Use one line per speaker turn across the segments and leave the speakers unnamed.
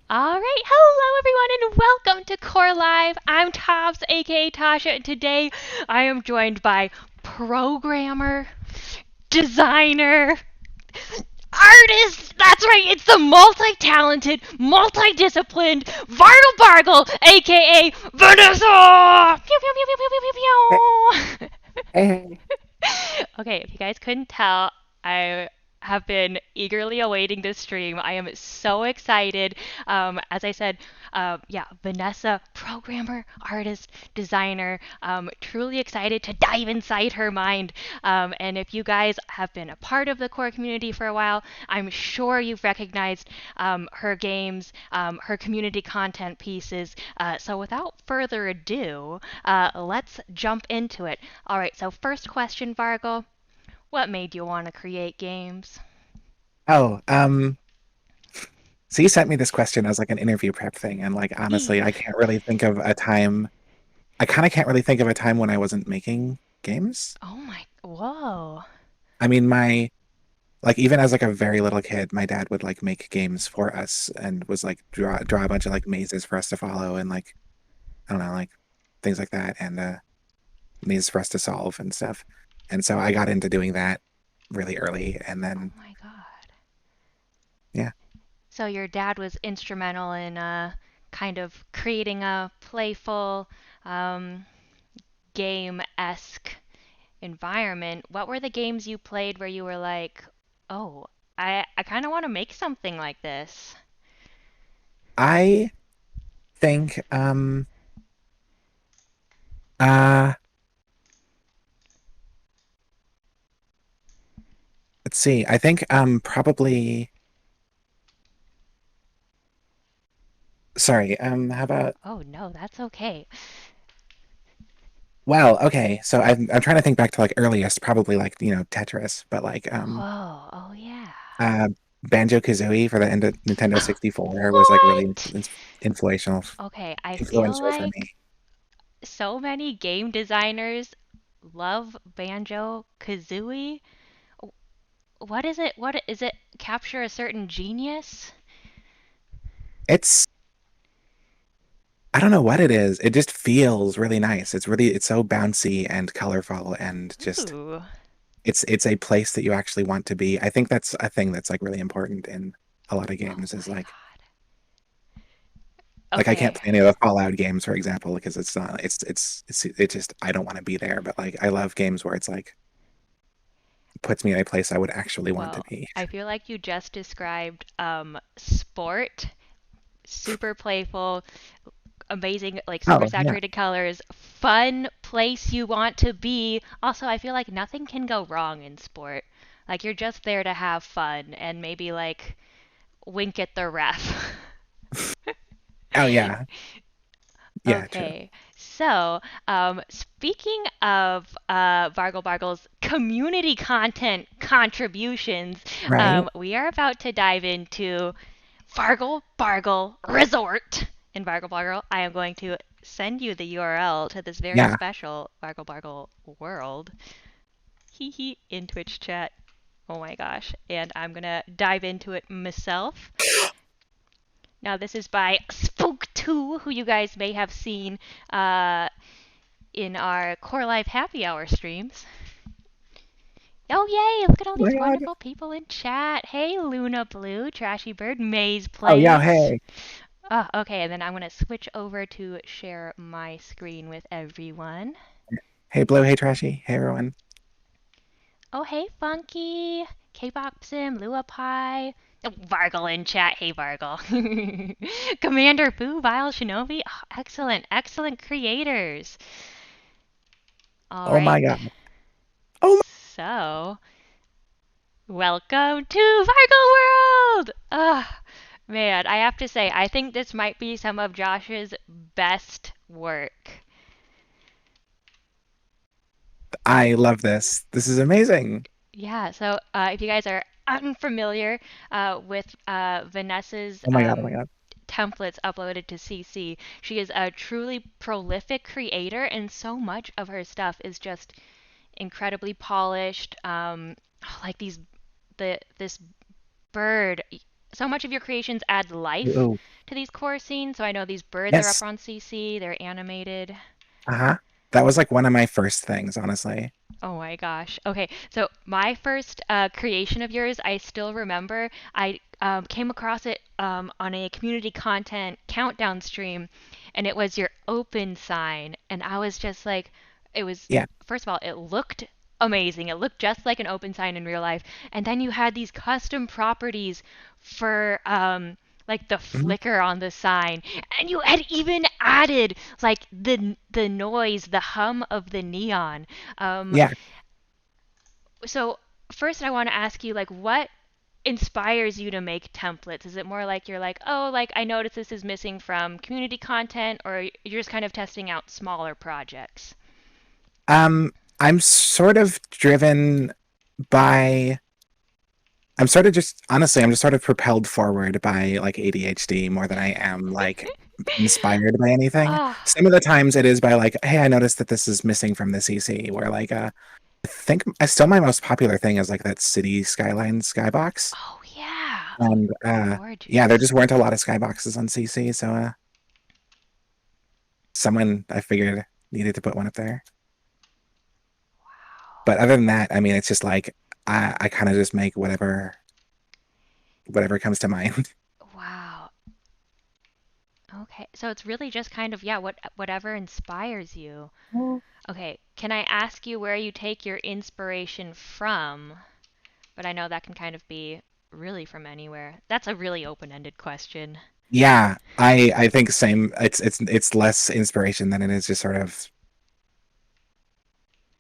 All right, hello everyone, and welcome to Core Live. I'm Tobbs, aka Tasha, and today I am joined by programmer, designer, artist. That's right, it's the multi-talented, multi-disciplined varglbargl, aka Vanessa. Pew pew pew pew pew pew
Hey,
pew
hey,
pew.
hey.
Okay, if you guys couldn't tell, I have been eagerly awaiting this stream. I am so excited. As I said, yeah, Vanessa, programmer, artist, designer, truly excited to dive inside her mind. And if you guys have been a part of the core community for a while, I'm sure you've recognized her games, her community content pieces. So without further ado, let's jump into it. All right, so first question, Vargo. What made you want to create games?
Oh, so you sent me this question as like an interview prep thing, and like honestly,
Eve.
I can't really think of a time. I kind of can't really think of a time when I wasn't making games.
Oh my. Whoa.
I mean, my like even as like a very little kid, my dad would like make games for us and was like draw a bunch of like mazes for us to follow and like I don't know, like things like that and mazes for us to solve and stuff. And so I got into doing that really early, and
Oh
then
my god.
yeah,
So your dad was instrumental in kind of creating a playful, um, game-esque environment. What were the games you played where you were like, oh, I kind of want to make something like this?
I think uh let's see. I think probably sorry. How about
Oh no, that's okay.
well, okay. So I'm trying to think back to like earliest, probably like, Tetris, but like
Whoa, oh yeah.
uh Banjo-Kazooie for the Nintendo 64 was like really
What?
influential
Okay, I feel
influential for
like
me.
so many game designers love Banjo Kazooie. What is it? What is it? Capture a certain genius?
It's I don't know what it is. It just feels really nice. It's so bouncy and colorful and just
Ooh.
it's a place that you actually want to be. I think that's a thing that's like really important in a lot of
Oh
games is
my god.
like I can't
Okay.
play any of the Fallout games, for example, because it's not it's just I don't want to be there. But like I love games where it's like puts me in a place I would actually want to
Well,
be.
I feel like you just described sport, super playful, amazing, like super
Oh yeah.
saturated colors, fun place you want to be. Also, I feel like nothing can go wrong in sport. Like you're just there to have fun and maybe like wink at the ref.
Oh yeah. Yeah, true.
Okay, so speaking of varglbargl's community content contributions,
Right?
we are about to dive into Vargle Bargle Resort. In Vargle Bargle, I am going to send you the URL to this very
Yeah.
special Vargle Bargle world. Hee hee in Twitch chat. Oh my gosh. And I'm gonna dive into it myself. Now, this is by Spook2, who you guys may have seen uh, in our Core Live Happy Hour streams. Oh, yay! Look at all
Oh my
these
God.
wonderful people in chat. Hey, Luna Blue, Trashy Bird, Maze
Oh yeah,
Plays.
hey.
Oh, okay, and then I'm going to switch over to share my screen with everyone.
Hey Blue, hey Trashy, hey everyone.
Oh, hey, Funky, K-Pop Sim, Lua Pie. Oh, Vargle in chat. Hey, Vargle. Commander Boo, Vile Shinobi. Oh, excellent, excellent creators. All
Oh
right.
my God. Oh
So, welcome to Vargle World! Man, I have to say, I think this might be some of Josh's best work.
I love this. This is amazing.
Yeah, so if you guys are unfamiliar with Vanessa's
Oh my God, oh my God.
templates uploaded to CC, she is a truly prolific creator, and so much of her stuff is just incredibly polished. Like this bird. so much of your creations add life
Oh,
to these core scenes. So I know these birds are up
yes.
on CC, they're animated.
Uh-huh. That was like one of my first things, honestly.
Oh my gosh. Okay, so my first creation of yours, I still remember. I came across it on a community content countdown stream, and it was your open sign. And I was just like, it was,
Yeah.
first of all, it looked amazing. It looked just like an open sign in real life. And then you had these custom properties for like the
Mhm.
flicker on the sign, and you had even added like the noise, the hum of the neon. Um,
Yeah.
so first I want to ask you like what inspires you to make templates? Is it more like you're like, "Oh, like I noticed this is missing from community content," or you're just kind of testing out smaller projects?
Um, I'm sort of driven by I'm sort of just honestly, I'm just sort of propelled forward by like ADHD more than I am like inspired by anything.
Ah,
Some of the times it is by like, hey, I noticed that this is missing from the CC, where like I think I still my most popular thing is like that city skyline skybox.
oh yeah.
And yeah, there
Gorgeous.
just weren't a lot of skyboxes on CC, so someone I figured needed to put one up there. But other than that, I mean, it's just like I kind of just make whatever comes to mind.
Wow. Okay. So it's really just kind of yeah, whatever inspires you. Okay. Can I ask you where you take your inspiration from? But I know that can kind of be really from anywhere. That's a really open-ended question.
Yeah, I think same. It's less inspiration than it is just sort of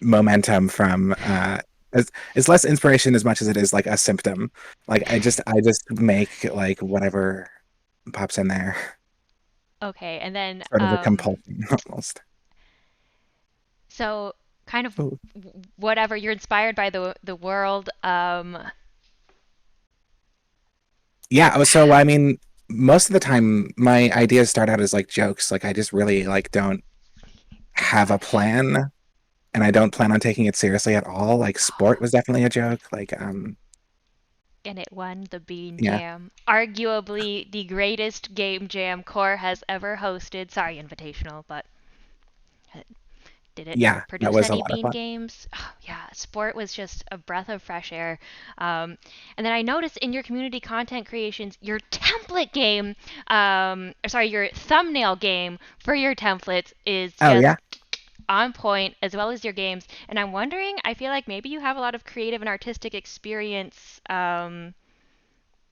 momentum from it's less inspiration as much as it is like a symptom. Like I just make like whatever pops in there,
Okay, and then
sort of a compulsion almost.
so kind of
Ooh.
whatever you're inspired by the world.
Yeah, so I mean, most of the time my ideas start out as like jokes. Like I just really like don't have a
Gosh,
plan and I don't plan on taking it seriously at all. Like sport was definitely a joke. Like
and it won the Bean
yeah.
Jam, arguably the greatest game jam Core has ever hosted. Sorry, Invitational, but did it
Yeah, that
produce
was a
any
lot of
Bean
fun.
games? Oh, yeah, sport was just a breath of fresh air. And then I noticed in your community content creations, your template game, or sorry, your thumbnail game for your templates is
Oh
just
yeah.
on point as well as your games. And I'm wondering, I feel like maybe you have a lot of creative and artistic experience.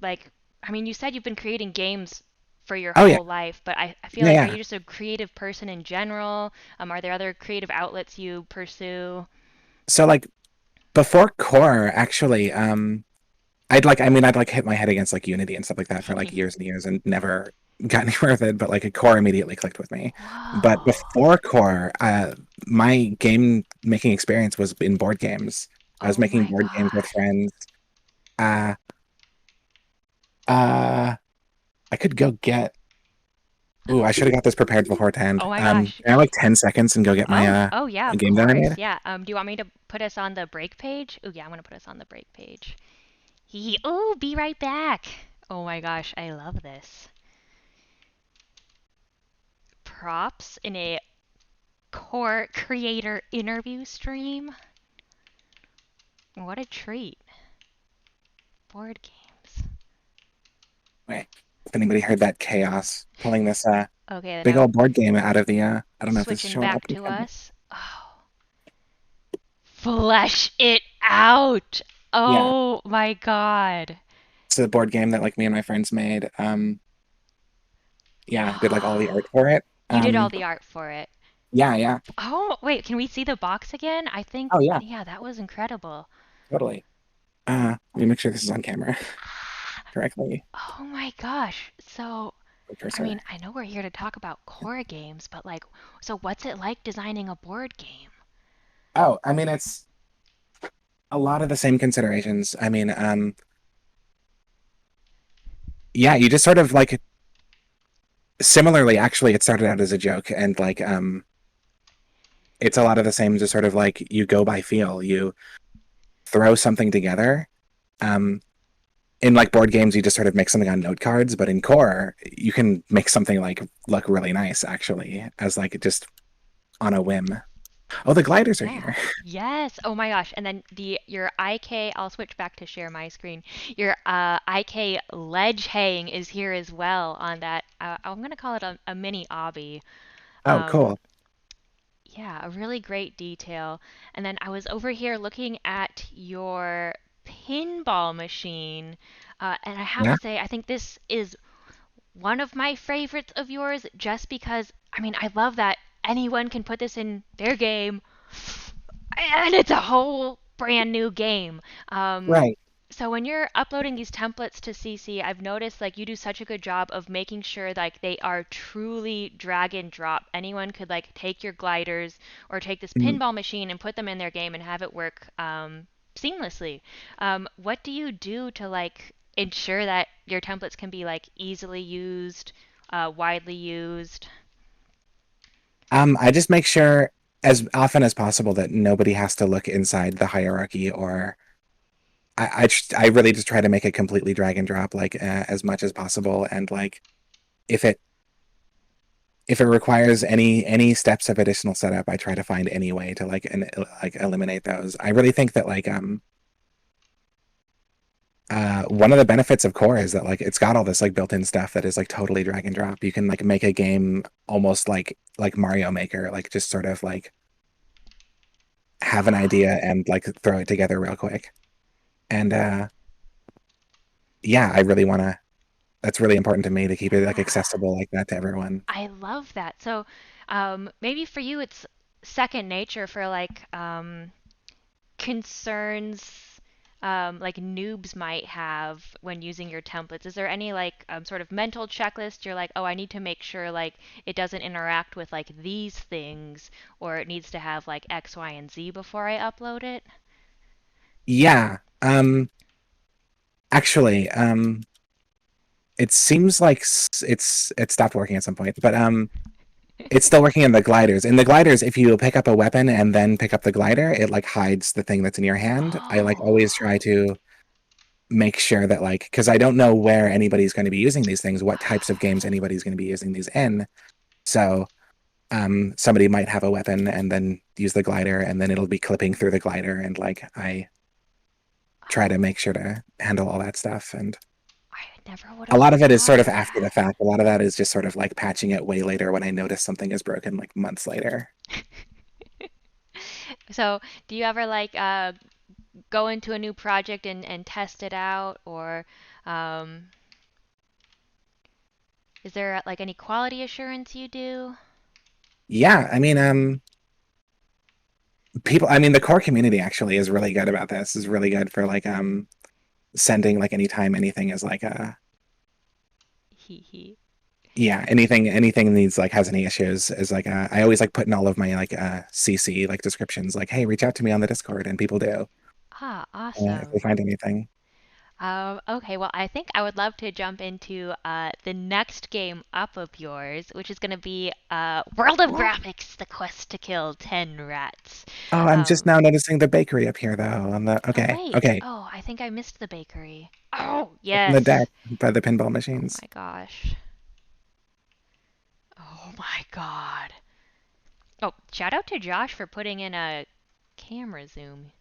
Like, I mean, you said you've been creating games for your
Oh yeah.
whole life, but I feel
Yeah,
like, are
yeah.
you just a creative person in general? Are there other creative outlets you pursue?
So like before core, actually, I mean, I'd like hit my head against like Unity and stuff like that for like years and years and never got anywhere with it. But like a core immediately clicked with me. But
Whoa.
before core, my game making experience was in board games. I was
Oh
making
my
board games with
gosh.
friends. Uh, uh, I could go get. Ooh, I should have got this prepared beforehand.
Oh my gosh.
Can I have like 10 seconds and go get my
Oh yeah, of
game that I
course.
made?
Yeah. Do you want me to put us on the break page? Oh yeah, I'm gonna put us on the break page. He. Oh, be right back. Oh my gosh, I love this. Props in a core creator interview stream. What a treat. Board games.
Wait, if anybody heard that chaos, pulling this
Okay,
big
now
old board game out of the I don't know if this is
switching
showing up
back
in
to
camera.
us. Oh, flesh it out.
Yeah,
Oh my god.
it's a board game that like me and my friends made. Yeah, did like all the art for it.
You did all the art for it.
Yeah, yeah.
Oh, wait, can we see the box again? I think,
Oh yeah,
yeah, that was incredible.
totally. Let me make sure this is on camera correctly.
Oh my gosh. So,
The
I
cursor.
mean, I know we're here to talk about core games, but like, so what's it like designing a board game?
Oh, I mean it's a lot of the same considerations. I mean, yeah, you just sort of like similarly. Actually, it started out as a joke, and like it's a lot of the same. Just sort of like you go by feel. You throw something together. Um, in like board games, you just sort of make something on note cards, but in core, you can make something like look really nice actually, as like just on a whim. Oh, the gliders are
Yeah.
here.
Yes. Oh my gosh. And then the your IK, I'll switch back to share my screen. Your IK ledge hang is here as well on that. I'm gonna call it a mini obby.
Oh,
Um,
cool.
yeah, a really great detail. And then I was over here looking at your pinball machine, and I have
Yeah,
to say, I think this is one of my favorites of yours just because, I mean, I love that anyone can put this in their game and it's a whole brand new game. Um,
right.
so when you're uploading these templates to CC, I've noticed like you do such a good job of making sure like they are truly drag and drop. Anyone could like take your gliders or take this
Mhm.
pinball machine and put them in their game and have it work seamlessly. What do you do to like ensure that your templates can be like easily used, widely used?
I just make sure as often as possible that nobody has to look inside the hierarchy, or I really just try to make it completely drag and drop, like as much as possible, and like if it if it requires any steps of additional setup, I try to find any way to like eliminate those. I really think that one of the benefits of core is that like it's got all this like built-in stuff that is like totally drag and drop. You can like make a game almost like Mario Maker, like just sort of like have an
Ah,
idea and like throw it together real quick. And yeah, I really want to. That's really important to me to keep it like
yeah.
accessible like that to everyone.
I love that. So, maybe for you it's second nature for like concerns like noobs might have when using your templates. Is there any like sort of mental checklist you're like, oh, I need to make sure like it doesn't interact with like these things or it needs to have like X, Y, and Z before I upload it?
Yeah. Actually, it seems like it stopped working at some point, but it's still working in the gliders. In the gliders, if you pick up a weapon and then pick up the glider, it like hides the thing that's in your hand. I like always
Oh.
try to make sure that like because I don't know where anybody's going to be using these things, what types of games anybody's going to be using these in. So somebody might have a weapon and then use the glider, and then it'll be clipping through the glider, and like I try to make sure to handle all that stuff. And
I never would
a
have
lot of it is
thought
sort of
of
after the
that.
fact. A lot of that is just sort of like patching it way later when I notice something is broken, like months later.
So, do you ever like go into a new project and test it out, or um, is there like any quality assurance you do?
Yeah, I mean, people. I mean, the core community actually is really good about this. Is really good for like sending like anytime anything is like
He he.
yeah, anything needs like has any issues is like I always like put in all of my like CC like descriptions like, hey, reach out to me on the Discord, and people do
Ah,
if they
awesome.
find anything.
Okay, well, I think I would love to jump into the next game up of yours, which is going to be World of Graphics: The Quest to Kill 10 Rats.
Oh, I'm just
Um,
now noticing the bakery up here though on the
oh,
okay,
wait.
okay,
Oh, I think I missed the bakery. Oh,
it's in the deck
yes.
by the pinball
Oh
machines.
my gosh. Oh my god. Oh, shout out to Josh for putting in a camera zoom.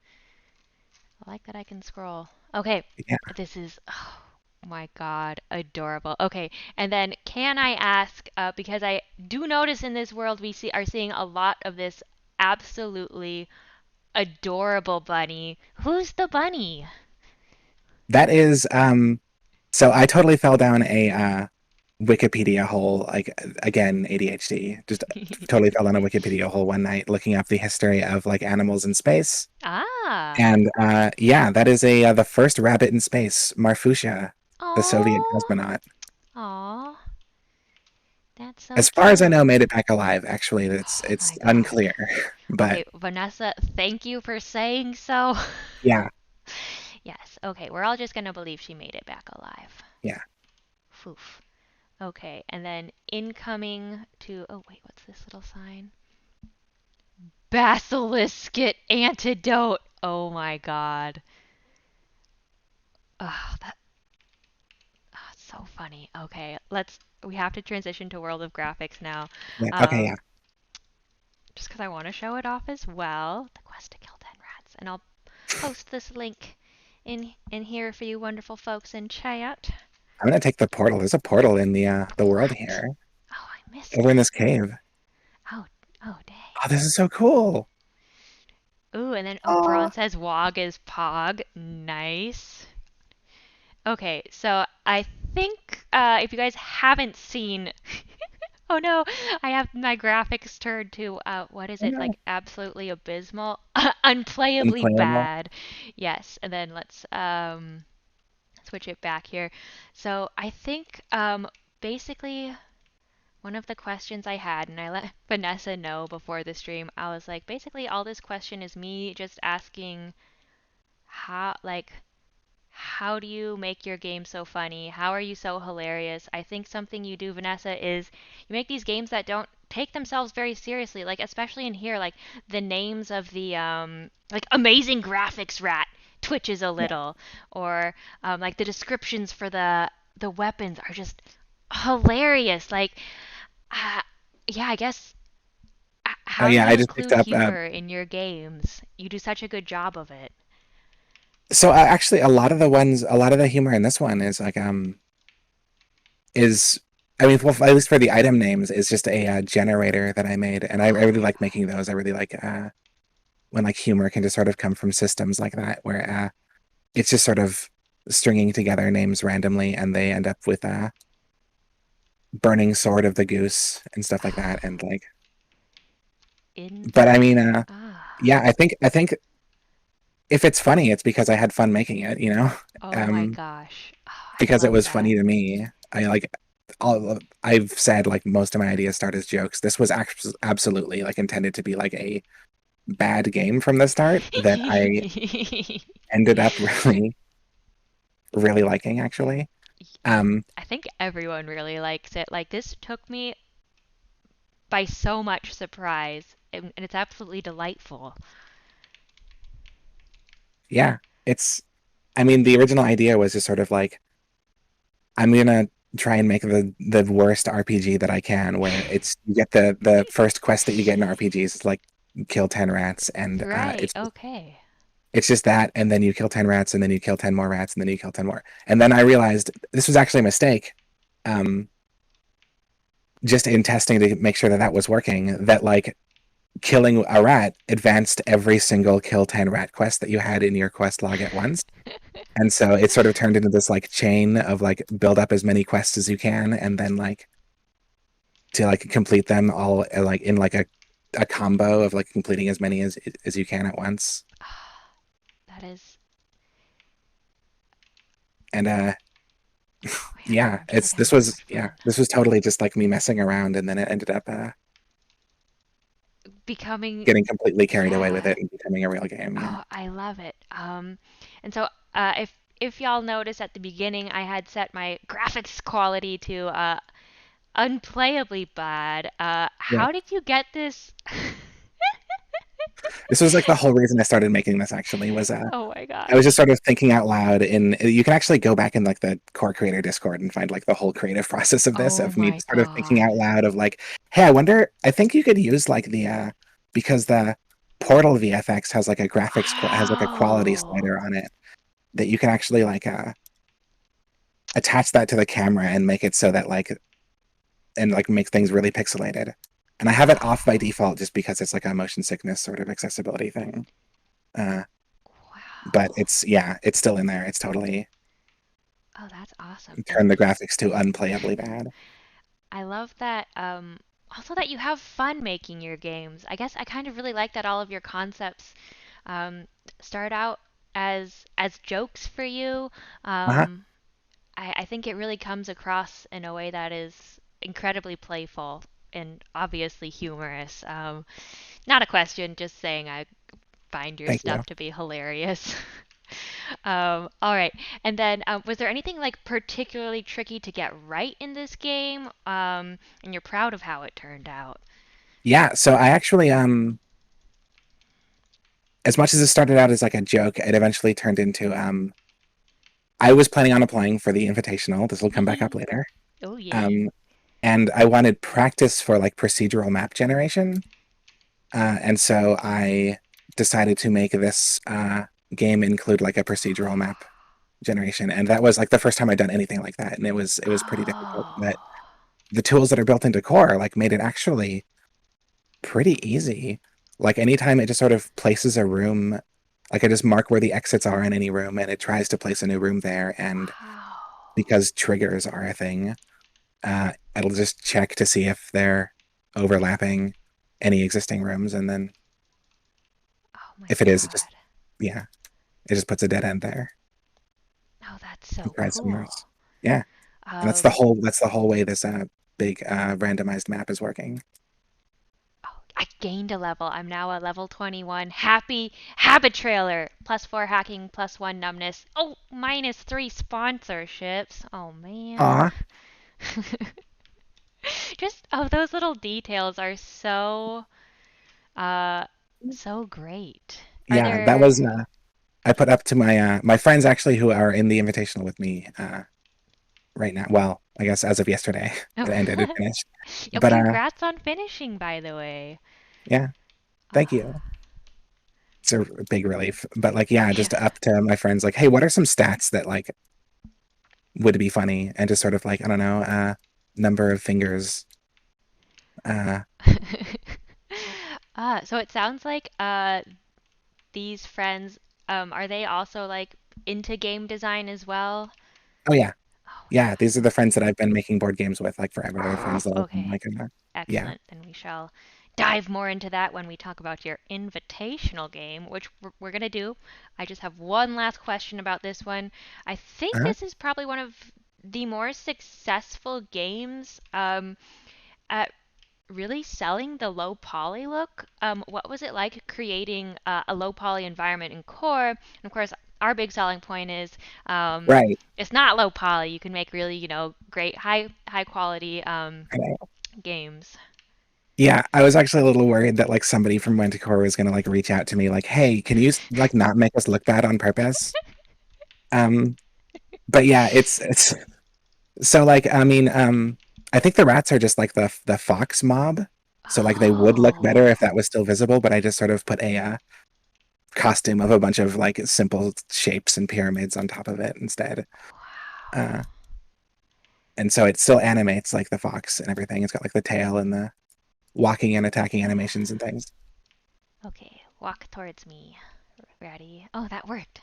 I like that I can scroll. Okay,
Yeah,
this is, oh my God, adorable. Okay, and then can I ask, because I do notice in this world we are seeing a lot of this absolutely adorable bunny. Who's the bunny?
that is so I totally fell down a Wikipedia hole, like again, ADHD. Just totally fell down a Wikipedia hole one night looking up the history of like animals in space.
Ah.
And yeah, that is a the first rabbit in space, Marfusha, the Soviet
Oh.
cosmonaut.
Aw. That's so
As far as I know,
cute.
made it back alive. Actually,
Oh
it's
my
unclear,
gosh.
but
Okay, Vanessa, thank you for saying so.
yeah,
Yes, okay, we're all just gonna believe she made it back alive.
yeah.
Foof. Okay, and then incoming to. Oh, wait, what's this little sign? Basilisket antidote. Oh my god. Oh, that. funny. Okay, we have to transition to World of Graphics now.
Yeah. Okay.
Um,
Yeah.
just because I want to show it off as well. The quest to kill 10 rats. And I'll post this link in here for you wonderful folks in chat.
I'm gonna take the portal. There's a portal in the world
What?
here,
Oh, I missed
over in
it.
this cave.
Oh, oh, dang.
Oh, this is so cool.
Ooh, and then, oh,
Oh,
Braun says Wog is Pog. Nice. Okay, so I think if you guys haven't seen, oh no, I have my graphics turned to what is
I
it,
know.
like absolutely abysmal, unplayably
Unplayable.
bad. Yes, and then let's switch it back here. So I think basically one of the questions I had, and I let Vanessa know before the stream, I was like, basically all this question is me just asking how do you make your game so funny? How are you so hilarious? I think something you do, Vanessa, is you make these games that don't take themselves very seriously. Like especially in here, like the names of the like amazing graphics rat twitches a
Yeah.
little, or like the descriptions for the weapons are just hilarious. Like, uh, yeah, I guess.
Oh
How do
yeah.
you
I just picked
include
up.
humor in your games? You do such a good job of it.
So actually, a lot of the ones, a lot of the humor in this one is like is I mean, well, at least for the item names, is just a generator that I made, and I
Oh
really
my
like
god.
making those. I really like when like humor can just sort of come from systems like that, where it's just sort of stringing together names randomly, and they end up with burning sword of the goose and stuff like that, and like. But I mean,
Indeed. Ah.
yeah, I think if it's funny, it's because I had fun making it,
Oh my
um,
gosh. Oh, I
because it
love
was
that.
funny to me. I've said like most of my ideas start as jokes. This was absolutely like intended to be like a bad game from the start that I ended up really, really liking actually. Um,
I think everyone really likes it. Like, this took me by so much surprise, and it's absolutely delightful.
yeah, it's, I mean, the original idea was just sort of like, I'm gonna try and make the worst RPG that I can, where it's you get the first quest that you get in RPGs is like kill 10 rats, and
Right, okay.
it's just that, and then you kill 10 rats, and then you kill 10 more rats, and then you kill 10 more. And then I realized this was actually a mistake. Um, just in testing to make sure that that was working, that like killing a rat advanced every single kill 10 rat quest that you had in your quest log at once. And so it sort of turned into this like chain of like build up as many quests as you can, and then like to like complete them all like in like a combo of like completing as many as you can at once.
That is.
And
Oh man,
yeah,
I'm just getting
this
super
was yeah,
fun.
this was totally just like me messing around, and then it ended up
Becoming.
getting completely carried away with
Yeah.
it and becoming a real game. Yeah.
Oh, I love it. And so if y'all notice at the beginning, I had set my graphics quality to unplayably bad.
Yeah.
How did you get this?
This was like the whole reason I started making this actually was
Oh my
I was just
gosh.
sort of thinking out loud, and you can actually go back in like the core creator Discord and find like the whole creative process of this,
Oh
of me
my
sort of thinking
god.
out loud of like, hey, I think you could use like the because the Portal VFX has like a has like a quality
Oh.
slider on it, that you can actually like attach that to the camera and make it so that like, and like make things really pixelated. And I have it off by
Oh.
default just because it's like a motion sickness sort of accessibility thing. Uh, but
Wow.
it's, yeah, it's still in there. It's totally
Oh, that's awesome. And
turned the graphics to unplayably bad.
I love that also that you have fun making your games. I guess I kind of really like that all of your concepts um start out as jokes for you.
Uh-huh.
Um I think it really comes across in a way that is incredibly playful and obviously humorous. Not a question, just saying I find your
Thank you.
stuff to be hilarious. All right. And then, was there anything like particularly tricky to get right in this game? And you're proud of how it turned out.
Yeah, so I actually as much as it started out as like a joke, it eventually turned into I was planning on applying for the Invitational. This will come back up later.
Oh, yay.
Um, and I wanted practice for like procedural map generation. And so I decided to make this game include like a procedural map generation. And that was like the first time I'd done anything like that. And it was pretty difficult. But
Oh.
the tools that are built into Core like made it actually pretty easy. Like anytime it just sort of places a room, like I just mark where the exits are in any room and it tries to place a new room there. And
Wow.
because triggers are a thing, it'll just check to see if they're overlapping any existing rooms. And then
Oh my
if it is, it just,
God.
yeah, it just puts a dead end there
Oh, that's so
and tries somewhere
cool.
else. Yeah. And
Um,
that's the whole way this big randomized map is working.
oh, I gained a level. I'm now a level 21. Happy habit trailer. +4 hacking, +1 numbness. Oh, -3 sponsorships. Oh man.
Aw,
Just oh, those little details are so uh so great. Are
yeah, that
there
was I put up to my friends actually who are in the invitational with me right now. Well, I guess as of yesterday, it ended, it
oh,
finished.
oh,
But
congrats on finishing, by the way.
yeah, thank
Ah,
you. It's a big relief. But like, yeah,
yeah.
just up to my friends, like, hey, what are some stats that like would be funny? And just sort of like, I don't know, number of fingers. Uh,
So it sounds like these friends are they also like into game design as well?
oh yeah,
Oh
yeah. These are the friends that I've been making board games with, like forever. They're
yeah.
friends that I've been
Okay.
like, yeah.
Excellent. Then we shall dive more into that when we talk about your invitational game, which we're going to do. I just have one last question about this one. I think
Uh-huh.
this is probably one of the more successful games at really selling the low poly look. What was it like creating a low poly environment in Core? And of course, our big selling point is
Right.
it's not low poly. You can make really, great high quality
I know.
games.
Yeah, I was actually a little worried that like somebody from Wenticor was gonna like reach out to me like, hey, can you like not make us look bad on purpose? Um, but yeah, it's so like I mean, I think the rats are just like the fox mob. So like they would look better if
Oh,
that was still visible, but I just sort of put a costume of a bunch of like simple shapes and pyramids on top of it instead.
wow.
Uh, and so it still animates like the fox and everything. It's got like the tail and the walking and attacking animations and things.
Okay, walk towards me. Ready? Oh, that worked.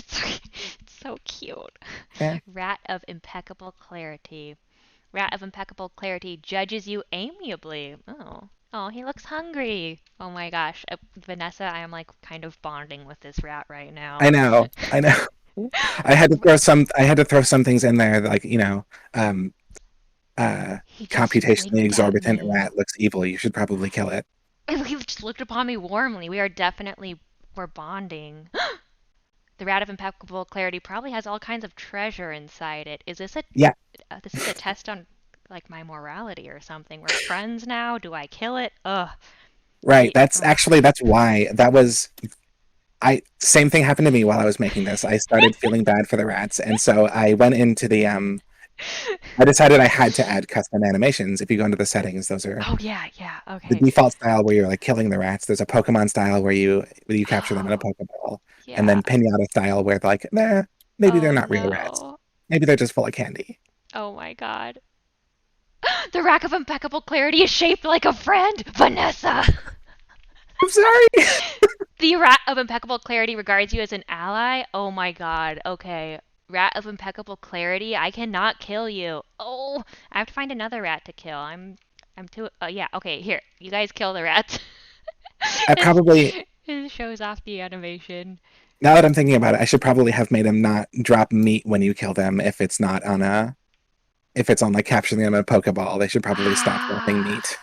Sorry. It's so cute.
Yeah,
Rat of impeccable clarity. Rat of impeccable clarity judges you amiably. Oh. Oh, he looks hungry. Oh my gosh. Vanessa, I am like kind of bonding with this rat right
I
now.
know, I know. I had to throw some things in there like, um uh
He just
computationally
winked at
exorbitant
me.
rat looks evil. You should probably kill it.
He just looked upon me warmly. We're bonding. The rat of impeccable clarity probably has all kinds of treasure inside it. Is this a
Yeah,
this is a test on like my morality or something? We're friends now. Do I kill it? Ugh.
right.
He.
That's
Ugh.
actually that's why that was I same thing happened to me while I was making this. I started feeling bad for the rats, and so I went into the I decided I had to add custom animations. If you go into the settings, those are
Oh yeah, yeah.
the
Okay.
default style where you're like killing the rats. There's a Pokemon style where you capture them in a
Oh
Pokeball, and
yeah.
then Pinata style where like, nah, maybe they're
Oh
not real rats.
no.
Maybe they're just full of candy.
Oh my god. The rack of impeccable clarity is shaped like a friend, Vanessa.
I'm sorry.
The rat of impeccable clarity regards you as an ally. Oh my god. Okay. Rat of impeccable clarity, I cannot kill you. Oh, I have to find another rat to kill. I'm too. Yeah. Okay. Here, you guys kill the rats.
I
it,
probably
it shows off the animation.
Now that I'm thinking about it, I should probably have made them not drop meat when you kill them if it's on like capturing them in a Pokeball. They should probably stop dropping
Ah.
meat.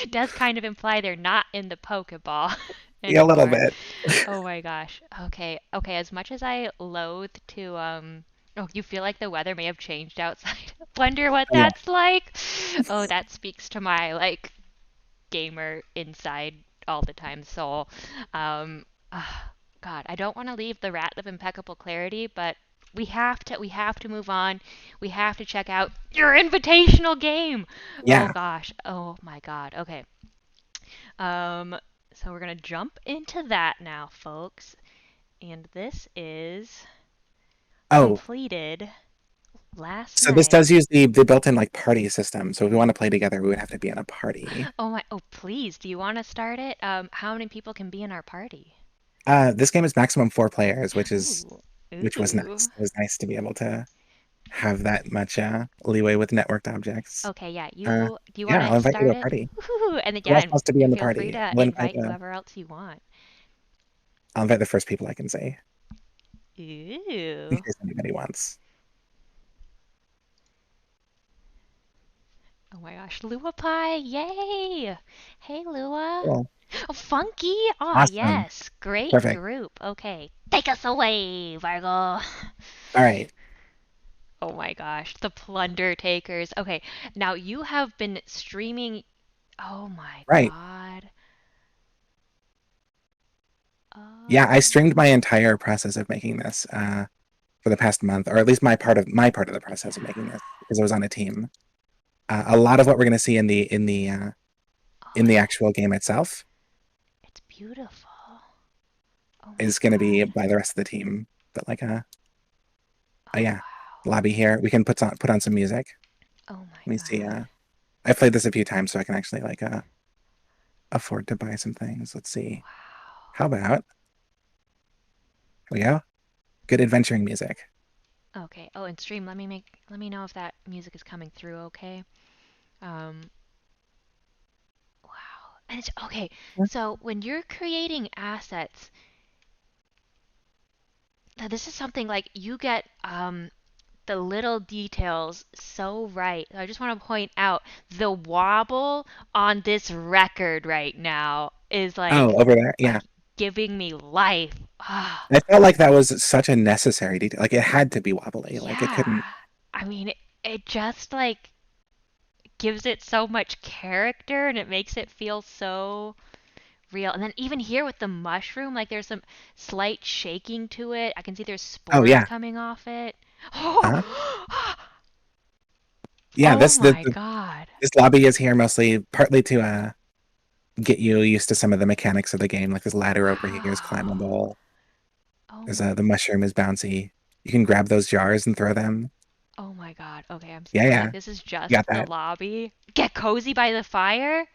Does kind of imply they're not in the Pokeball
Yeah, a little
anymore.
bit.
Oh my gosh. Okay. Okay, as much as I loathe to oh, you feel like the weather may have changed outside. Wonder what
Oh, yeah.
that's like. Oh, that speaks to my gamer inside all the time soul. Um God, I don't want to leave the Rat of Impeccable Clarity, but we have to move on. We have to check out your invitational game. Oh
Yeah.
gosh. Oh my God. Okay. Um so we're going to jump into that now, folks. And this is
Oh,
completed last
so this
night.
does use the built-in like party system. So if we want to play together, we would have to be in a party.
Oh my, oh please, do you want to start it? How many people can be in our party?
This game is maximum 4 players,
Ooh.
which was
Ooh.
nice. It was nice to be able to have that much leeway with networked objects.
Okay, yeah.
Uh,
You do you want
yeah, I'll
to
invite you
start
to a
it?
party.
Woohoo! And
Who else
again,
wants to be in the
feel free
party?
to invite whoever else you want.
I'll invite the first people I can say in
Ooh.
case anybody wants.
Oh my gosh, Lua Pie! Yay! Hey, Lua.
Cool.
Oh, Funky! Ah,
Awesome.
yes. Great
Perfect.
group. Okay. Take us away, Vargo.
All right.
Oh my gosh, the Plundertakers. Okay, now you have been streaming. Oh my
Right.
god.
Yeah, I
Oh.
streamed my entire process of making this for the past month, or at least my part of the process of making this,
Yeah.
because I was on a team. A lot of what we're going to see
Oh,
in the actual game itself
it's beautiful. Oh my
is going to be
god.
by the rest of the team. But like
Oh
yeah,
wow.
lobby here. We can put on some music.
Oh my
Let me see.
god.
I've played this a few times, so I can actually like afford to buy some things. Let's see.
Wow.
How about here we go? Good adventuring music.
Okay. Oh, and stream, let me know if that music is coming through okay. Um wow. And it's okay. So, when you're creating assets, now this is something like you get the little details so right. I just want to point out the wobble on this record right now is
Oh, over there.
like
Yeah.
giving me life. Ah,
I felt like that was such a necessary detail. Like it had to be wobbly. Like it couldn't.
yeah. I mean, it just like gives it so much character and it makes it feel so real. And then even here with the mushroom, like there's some slight shaking to it. I can see there's
Oh
spores
yeah.
coming off it.
Uh-huh.
Oh,
Yeah,
oh my God.
this lobby is here mostly partly to get you used to some of the mechanics of the game. Like this ladder over here is
Wow.
climbable.
Oh
There's
my,
the mushroom is bouncy. You can grab those jars and throw them.
oh my God. Okay,
Yeah,
like
yeah.
this is
You got
just the
that.
lobby. Get cozy by the fire.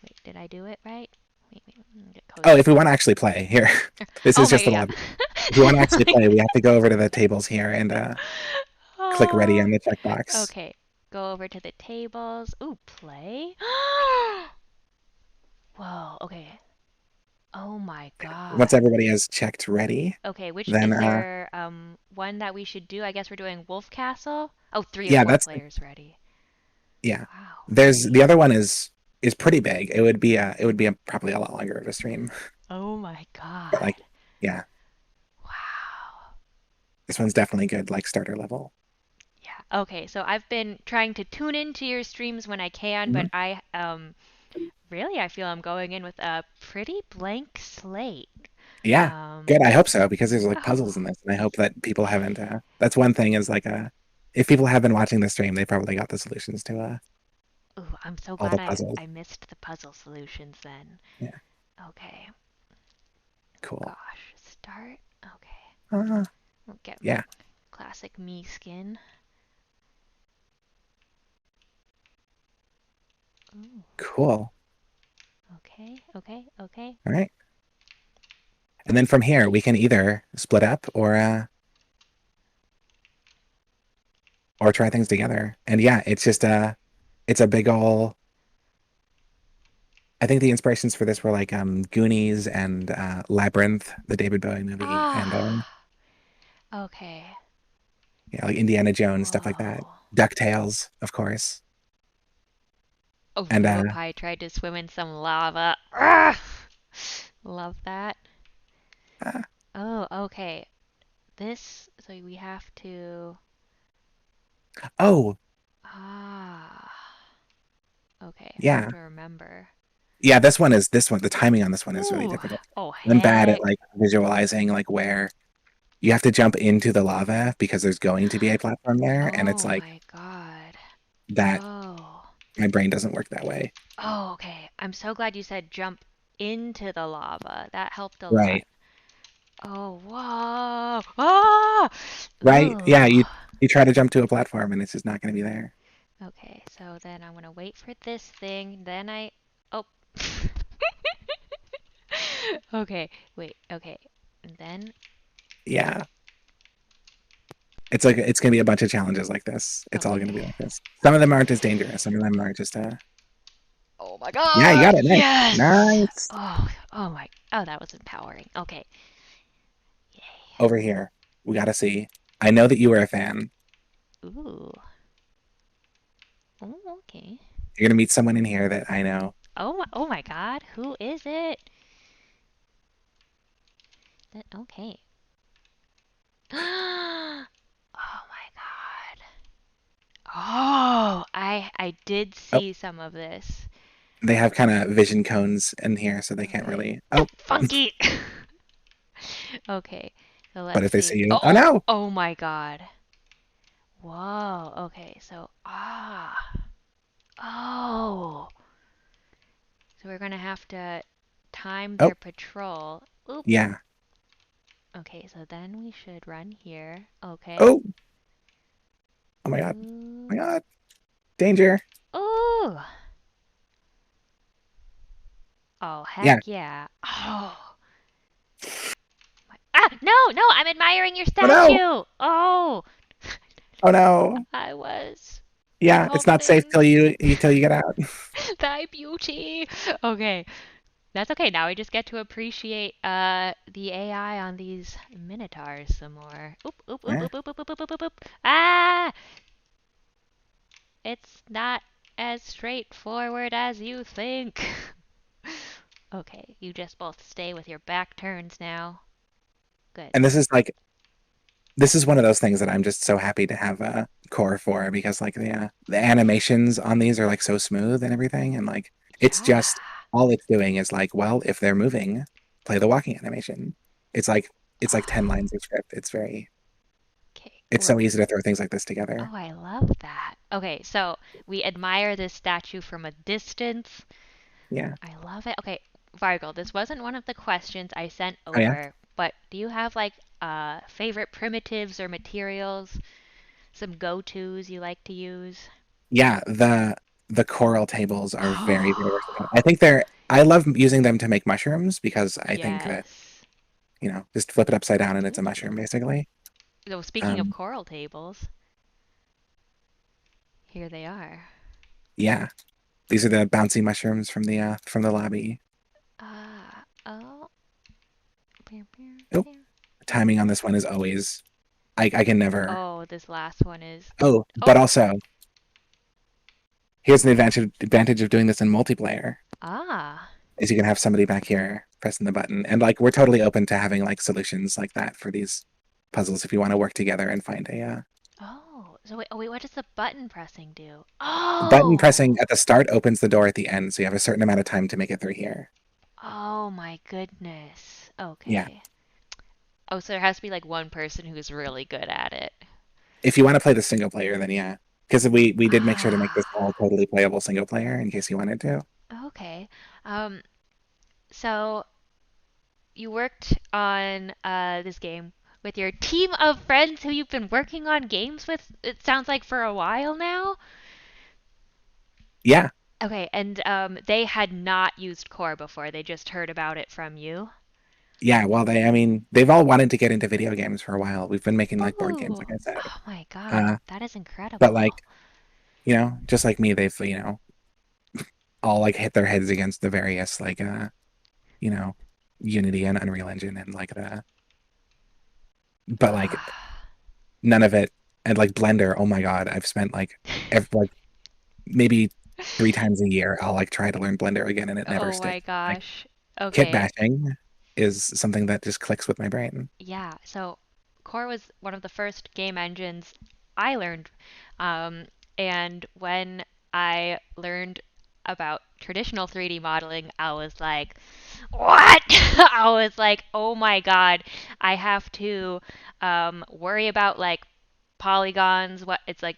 Wait, did I do it right? Get
Oh,
cozy.
if we want to actually play, here. This
Oh
is
my
just
God,
the
yeah.
lobby. If we want to actually play, we have to go over to the tables here and click ready
Oh,
on the checkbox.
okay. Go over to the tables. Ooh, play. Whoa, okay. Oh my
Once
God.
everybody has checked ready,
Okay, which
then
is there one that we should do? I guess we're doing Wolf Castle. Oh, three of
yeah,
four
that's
players ready.
yeah.
Wow,
There's the
okay.
other one is pretty big. It would be probably a lot longer of a stream.
Oh my
But
God.
like yeah,
Wow.
this one's definitely good like starter level.
Yeah. Okay, so I've been trying to tune into your streams when I can, but
Mhm.
I really I feel I'm going in with a pretty blank slate.
Yeah.
Um
Good. I hope so because there's like puzzles
oh.
in this and I hope that people haven't that's one thing is like if people have been watching the stream, they probably got the solutions to
Ooh, I'm so
all
glad
the puzzles.
I missed the puzzle solutions then.
Yeah.
Okay.
Cool.
Gosh. Start. Okay.
Uh,
We'll get
yeah.
classic me skin. Ooh.
Cool.
Okay. Okay. Okay.
All right. And then from here, we can either split up or try things together. And yeah, it's just it's a big ol' I think the inspirations for this were like Goonies and Labyrinth, the David Bowie movie, and
Ah. Okay.
yeah, like Indiana Jones, stuff like that.
Whoa.
DuckTales, of course.
Oh,
And
Lua Pie tried to swim in some lava. Ah! Love that.
uh,
Oh, okay. So we have to.
oh,
Ah. Okay, I have
yeah.
to remember.
Yeah, this one. The timing on this one is really
Ooh.
difficult.
Oh,
I'm bad at
heck.
like visualizing like where you have to jump into the lava because there's going to be a platform there, and it's
Oh
like
my God.
that.
Oh.
My brain doesn't work that way.
Oh, okay. I'm so glad you said jump into the lava. That helped a lot.
Right.
Oh, whoa. Ah!
Right. Yeah.
Ooh.
You try to jump to a platform and it's just not going to be there.
Okay, so then I'm gonna wait for this thing, then I. Oh. Okay, wait, okay. And then.
Yeah. It's like it's going to be a bunch of challenges like this. It's all going to
Okay.
be like this. Some of them aren't as dangerous. Some of them are just
Oh my
yeah, you
god,
got it. Nice.
yes!
Nice.
Oh, oh my. Oh, that was empowering. Okay, yay.
Over here. We got to see. I know that you were a fan.
Ooh. Oh, okay.
You're going to meet someone in here that I know.
Oh my god, who is it? Okay. Oh my god. Oh, I did
Oh,
see some of this.
they have kind of vision cones in here so they can't
Okay.
really. Oh,
Funky. Okay. So
but
let's
if they
see.
see you. Oh
Oh,
no.
oh my god. Whoa. Okay. So oh. So we're gonna have to time
Oh,
their patrol. Oop.
yeah.
Okay. So then we should run here. Okay.
Oh, oh my god. Oh my
Ooh.
god. Danger.
Ooh. Oh
Yeah.
heck yeah. Oh. No, no, I'm admiring your
Oh no.
statue. Oh,
Oh no.
I was
Yeah, it's not safe
hoping.
till you get out.
Thy beauty. Okay, that's okay. Now we just get to appreciate the AI on these minotaurs some more. Oop, oop, oop,
Yeah.
oop, oop, oop, oop, oop, oop, oop. Ah, it's not as straightforward as you think. Okay, you just both stay with your back turns now. Good.
And this is one of those things that I'm just so happy to have a core for because like the animations on these are like so smooth and everything and like it's
Yeah.
just all it's doing is like well if they're moving play the walking animation. It's like it's like 10 lines of script.
Okay,
It's
well,
so easy to throw things like this
oh,
together.
I love that. Okay, so we admire this statue from a distance.
Yeah.
I love it. Okay, Vargl, this wasn't one of the questions I sent
Oh yeah.
over, but do you have like favorite primitives or materials? Some go-tos you like to use?
Yeah, the coral tables are very very versatile.
Oh,
I love using them to make mushrooms because I think that
yes.
just flip it upside down and it's a mushroom
Ooh.
basically.
So speaking of
Um,
coral tables, here they are.
yeah, these are the bouncy mushrooms from the lobby.
Oh. Pew, pew,
Oh,
pew.
timing on this one is always I can never.
Oh, this last one is.
Oh,
Oh,
but also here's an advantage of doing this in multiplayer
ah.
is you can have somebody back here pressing the button and like we're totally open to having like solutions like that for these puzzles if you want to work together and find a
Oh, so wait, oh wait, what does the button pressing do?
button pressing
Oh!
at the start opens the door at the end, so you have a certain amount of time to make it through here.
Oh my goodness.
Yeah.
Okay. Oh, so there has to be like one person who's really good at it.
If you want to play the single player, then yeah. Because we did make sure to make this
Ah,
all totally playable single player in case you wanted to.
okay. Um, so you worked on this game with your team of friends who you've been working on games with, it sounds like for a while now?
Yeah.
Okay, and they had not used Core before. They just heard about it from you.
Yeah. Well, I mean, they've all wanted to get into video games for a while. We've been making like board games,
Oh,
like I said.
oh my God,
Uh,
that is
but
incredible.
like, just like me, they've, all like hit their heads against the various you know, Unity and Unreal Engine and like but like
Ah.
none of it and like Blender, oh my God, I've spent like maybe 3 times a year I'll like try to learn Blender again and it never
Oh
sticks.
my
Like
gosh.
kit
Okay.
bashing is something that just clicks with my brain.
Yeah. So Core was one of the first game engines I learned. Um, and when I learned about traditional 3D modeling, I was like, what? I was like, oh my god, I have to worry about like polygons. What it's like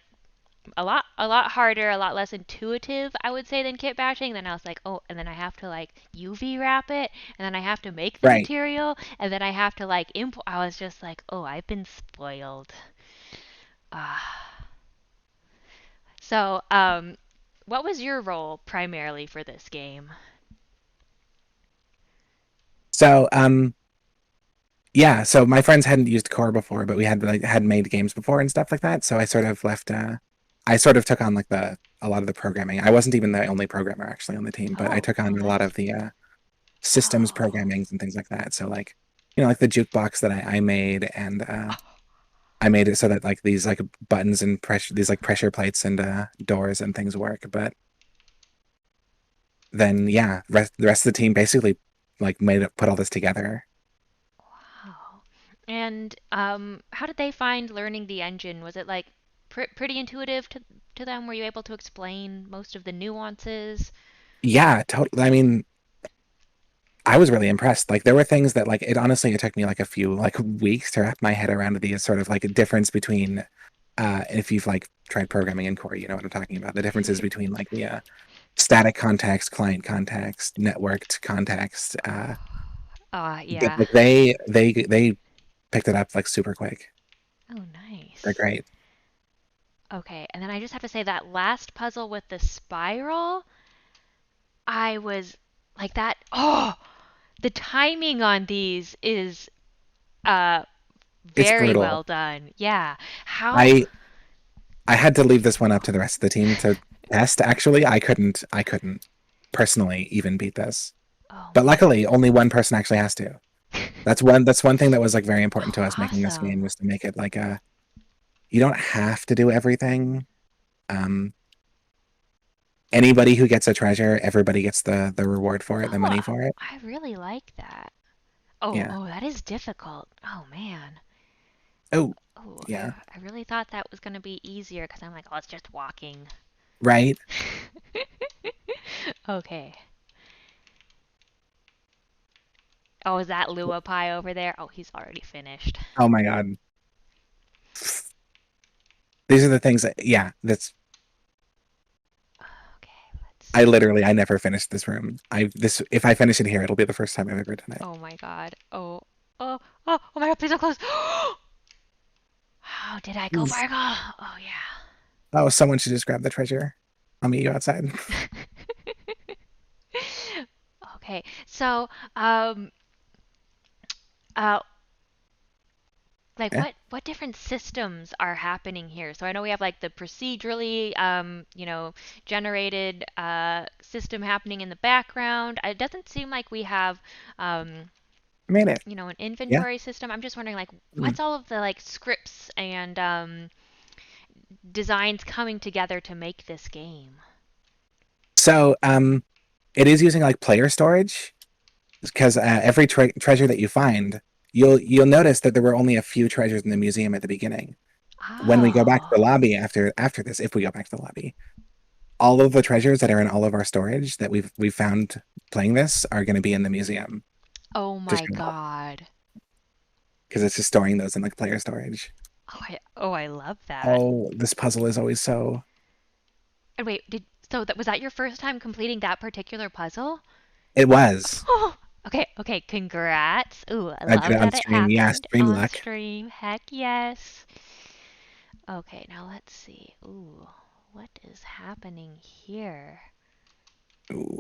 a lot harder, a lot less intuitive, I would say, than kit bashing. Then I was like, oh, and then I have to like UV wrap it, and then I have to make the
Right.
material, and then I have to like import. I was just like, oh, I've been spoiled. Ah. So, what was your role primarily for this game?
So, yeah, so my friends hadn't used Core before, but we had made games before and stuff like that. So I sort of took on like the a lot of the programming. I wasn't even the only programmer actually on the team, but I
Oh,
took on
oh,
a lot
that's
of the systems
oh,
programmings and things like that. So like, like the jukebox that I made, and I made it so that like these like buttons and these like pressure plates and doors and things work. But then yeah, the rest of the team basically like put all this together.
wow. And how did they find learning the engine? Was it like pretty intuitive to them? Were you able to explain most of the nuances?
Yeah, totally. I mean, I was really impressed. Like there were things that like it took me like a few like weeks to wrap my head around the sort of like a difference between if you've like tried programming in core, you know what I'm talking about. The differences between like the static context, client context, networked context. But
Yeah.
like they picked it up like super quick.
Oh,
They're
nice.
great.
Okay, and then I just have to say that last puzzle with the spiral, I was like that. Oh, the timing on these is uh
It's
very
brutal.
well done. Yeah. How?
I I had to leave this one up to the rest of the team to test. Actually, I couldn't personally even beat this.
Oh
But
man.
luckily, only one person actually has to. That's one thing that was like very important
Oh,
to us making this game
awesome.
was to make it like a you don't have to do everything. Um, Anybody who gets a treasure, everybody gets the reward for it, the
Oh,
money for it.
I really like that. Oh,
Yeah.
oh, that is difficult. Oh man.
Oh,
Oh,
yeah.
I really thought that was gonna be easier because I'm like, oh, it's just walking.
Right.
Okay. Oh, is that Lua Pie over there? Oh, he's already finished.
Oh my God. These are the things that yeah, that's
Okay, let's see.
I never finished this room. I this if I finish it here, it'll be the first time I've ever done it.
Oh my god. Oh, oh my god, please don't close. How did I go,
Oof.
Vargo? Oh yeah.
Oh, someone should just grab the treasure. I'll meet you outside.
Okay, so um uh like
Yeah,
what different systems are happening here? So I know we have like the procedurally generated system happening in the background. It doesn't seem like we have um
I made it.
an
Yeah.
inventory system. I'm just wondering like
Mm.
what's all of the like scripts and designs coming together to make this game?
So, it is using like player storage because every treasure that you find, you'll notice that there were only a few treasures in the museum at the beginning. When we go back to the
Oh.
lobby after this, if we go back to the lobby, all of the treasures that are in all of our storage that we've found playing this are going to be in the museum
Oh
to
my
show off
God.
because it's just storing those in like player storage.
Oh, I love that.
Oh, this puzzle is always so.
And wait, did so that was that your first time completing that particular puzzle?
It was.
Oh, okay, congrats. Ooh, I
I did
love
it on
that it
stream. Yeah,
happened
stream
on
luck.
stream. Heck yes. Okay, now let's see. Ooh, what is happening here?
Ooh,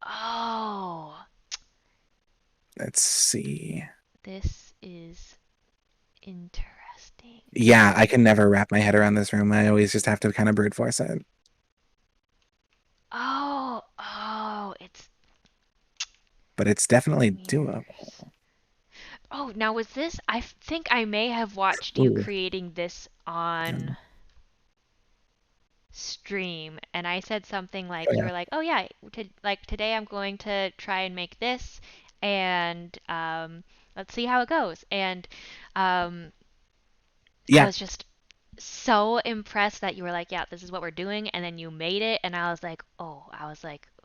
Oh,
let's see.
this is interesting.
Yeah, I can never wrap my head around this room. I always just have to kind of brute force it.
Oh, it's
But it's definitely doable.
mirrors. Oh, now was this? I think I may have watched you
Ooh,
creating this
done.
on stream, and I said something
Oh
like you
yeah.
were like, "Oh yeah, like today I'm going to try and make this, and let's see how it goes." And I
Yeah.
was just so impressed that you were like, yeah, this is what we're doing, and then you made it, and I was like,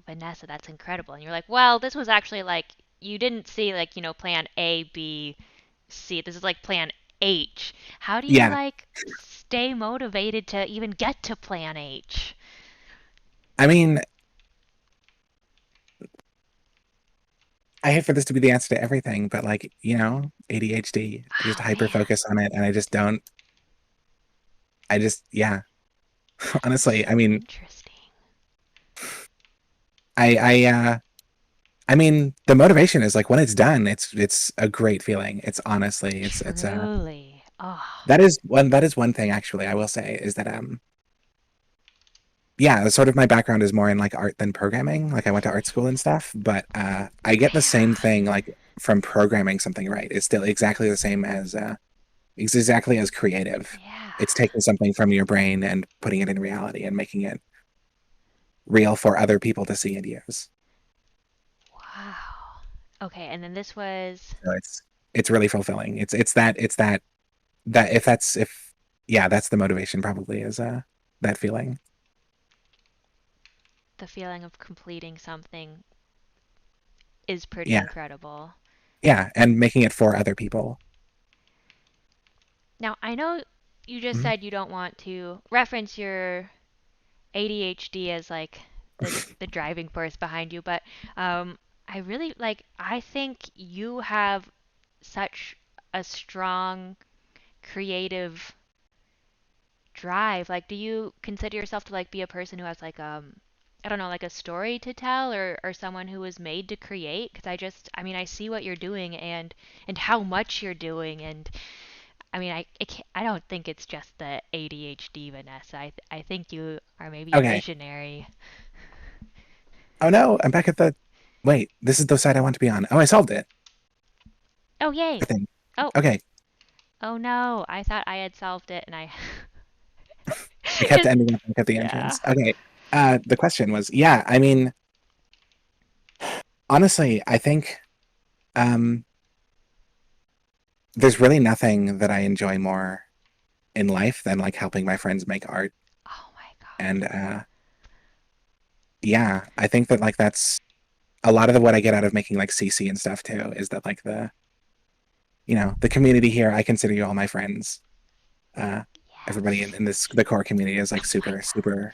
Vanessa, that's incredible. And you're like, well, this was actually like, you didn't see like, plan A, B, C. This is like plan H. How do you
Yeah.
like stay motivated to even get to plan H?
I mean, I hate for this to be the answer to everything, but like, ADHD, I just
Oh
hyper
man,
focus on it and I just don't, yeah.
that's
Honestly, I mean,
interesting.
I, I, uh, I mean, the motivation is like when it's done, it's a great feeling. It's honestly,
Truly. Oh,
that is one thing actually I will say is that yeah, sort of my background is more in like art than programming. Like I went to art school and stuff, but I get the same
man.
thing like from programming something right. It's still exactly the same as it's exactly as creative.
Yeah.
It's taking something from your brain and putting it in reality and making it real for other people to see and use.
Wow. Okay, and then this was
So it's really fulfilling. It's that if yeah, that's the motivation probably is that feeling.
the feeling of completing something is pretty
Yeah.
incredible.
Yeah, and making it for other people.
Now, I know you just
Mhm.
said you don't want to reference your ADHD as like the driving force behind you, but I really I think you have such a strong creative drive. Like, do you consider yourself to like be a person who has like I don't know, like a story to tell or someone who was made to create? Because I mean, I see what you're doing and how much you're doing, and I mean, I don't think it's just the ADHD, Vanessa. I think you are maybe a
Okay.
visionary.
Oh no, I'm back at the. Wait, this is the side I want to be on. Oh, I solved it,
Oh,
I
yay.
think.
Oh,
Okay,
oh no. I thought I had solved it and I
I kept
Cause,
ending up back at the
yeah.
entrance. Okay, the question was, yeah, I mean, honestly, I think um, there's really nothing that I enjoy more in life than like helping my friends make art.
Oh my God.
And yeah, I think that like that's a lot of what I get out of making like CC and stuff too, is that like the community here, I consider you all my friends. Uh, Everybody
Yes.
in this the core community is like
Oh my
super,
God.
super.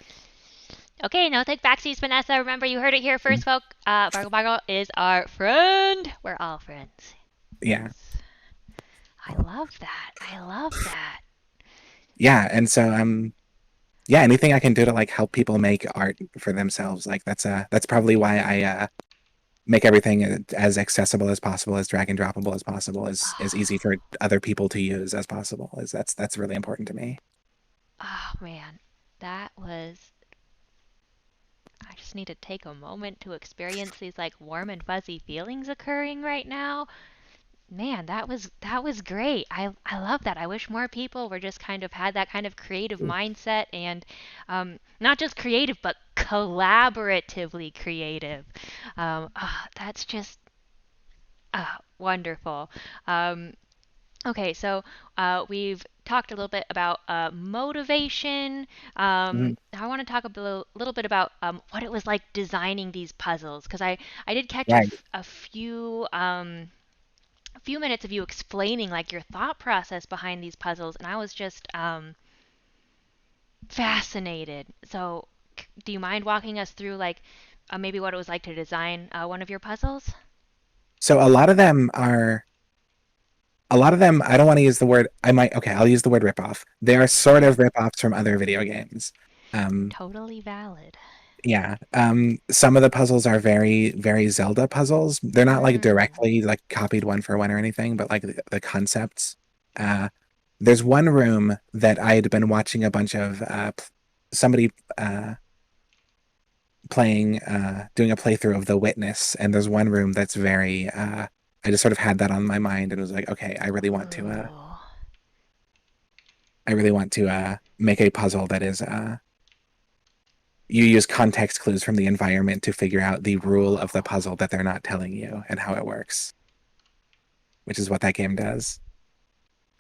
Okay, no take backsies, Vanessa. Remember, you heard it here first, folks. Varglbargl is our friend. We're all friends.
Yeah.
I love that. I love that.
Yeah, and so yeah, anything I can do to like help people make art for themselves, like that's probably why I make everything as accessible as possible, as drag and droppable as possible, as easy
Oh,
for other people to use as possible. Is that's really important to me.
oh man. That was. I just need to take a moment to experience these like warm and fuzzy feelings occurring right now. Man, that was great. I love that. I wish more people were just kind of had that kind of creative mindset and not just creative but collaboratively creative. That's just wonderful. Um, okay, so we've talked a little bit about motivation.
Mhm.
Now I want to talk little bit about what it was like designing these puzzles because I did catch
Right.
a few. A few minutes of you explaining like your thought process behind these puzzles, and I was just fascinated. So, do you mind walking us through like maybe what it was like to design one of your puzzles?
So a lot of them I don't want to use the word I might okay, I'll use the word ripoff. They are sort
Okay,
of ripoffs from other video games. Um
totally valid.
yeah. Some of the puzzles are very, very Zelda puzzles. They're not like
Mm.
directly like copied one for one or anything, but like the concepts. Uh there's one room that I had been watching a bunch of somebody playing doing a playthrough of The Witness, and there's one room that's very I just sort of had that on my mind and was like, okay,
Ooh.
I really want to make a puzzle that is you use context clues from the environment to figure out the rule of the
Oh.
puzzle that they're not telling you and how it works, which is what that game does.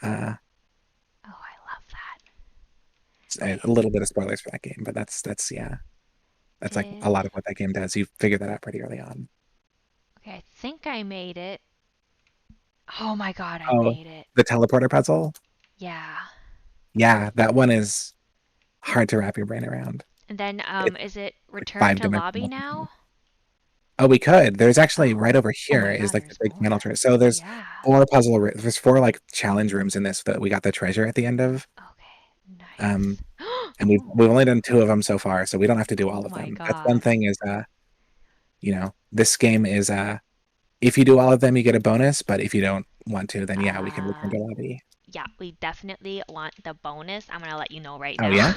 Uh,
Oh, I love that. Okay.
a little bit of spoilers for that game, but that's yeah, that's like a lot
Did
of what that game does. You figure that out pretty early on.
okay, I think I made it. Oh my god, I
Oh,
made it.
the teleporter puzzle.
Yeah.
Yeah, that one is hard to wrap your brain around.
And then
It's
is it
like
return
five
to lobby
dimensional.
now?
Oh, we could. There's actually right
Oh.
over
Oh
here
my
is
god,
like the
there's
big panel
more.
treasure. So there's
Yeah.
there's four like challenge rooms in this that we got the treasure at the end of.
Okay.
Um,
Nice.
and we've
Ooh.
we've only done two of them so far, so we don't have to do
Oh
all of
my
them. That's one
god.
thing is this game is if you do all of them, you get a bonus, but if you don't want to, then yeah, we can return
Uh
to lobby.
yeah, we definitely want the bonus. I'm gonna let you know right
Oh
now.
yeah?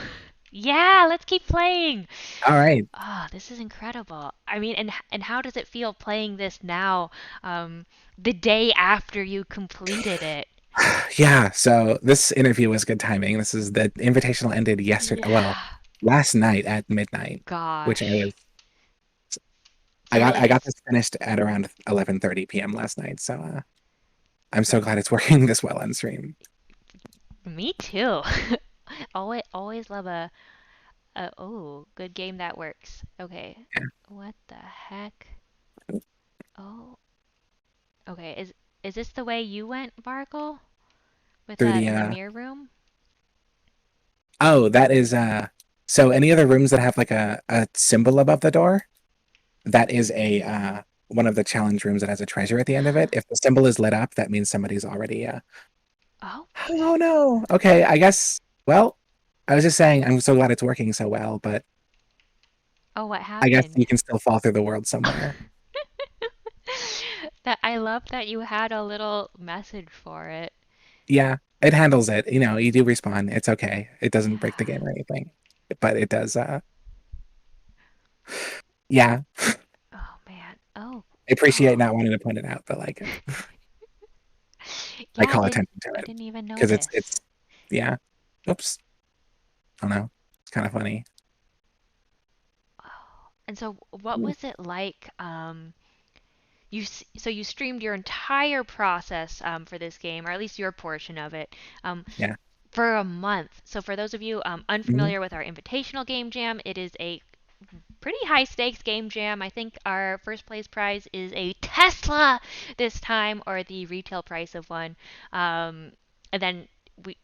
Yeah, let's keep playing.
All right.
Oh, this is incredible. I mean, and how does it feel playing this now, the day after you completed it?
Yeah, so this interview was good timing. This is the invitational ended yesterday, well,
Yeah.
last night at midnight, which
Gosh.
I
So
got
it's
this finished at around 11:30 p.m. last night. So I'm so glad it's working this well on stream.
me too. Always love a oh, good game that works. Okay.
Yeah.
What the heck? Oh, okay. Is this the way you went, Vargle? With
Through the
in the mirror room?
oh, that is so any other rooms that have like a symbol above the door, that is a one of the challenge rooms that has a treasure at the end of it. If the symbol is lit up, that means somebody's already
Oh,
oh no. Okay, I guess well, I was just saying I'm so glad it's working so well, but
oh, what
I guess
happened?
you can still fall through the world somewhere.
That I love that you had a little message for it.
Yeah, it handles it. You do respawn. It's okay. It doesn't break the
Yeah.
game or anything. But it does yeah.
Oh man. Oh.
I appreciate
Oh.
not wanting to point it out, but like I
Yeah,
call attention to
I
it
didn't even
because it's
notice.
it's yeah. Oops. I don't know. It's kind of funny.
Oh. And so what
Ooh,
was it like so you streamed your entire process for this game, or at least your portion of it, um,
yeah.
for a month. So for those of you
Mhm.
unfamiliar with our invitational game jam, it is a pretty high stakes game jam. I think our first place prize is a Tesla this time, or the retail price of one. Um, and then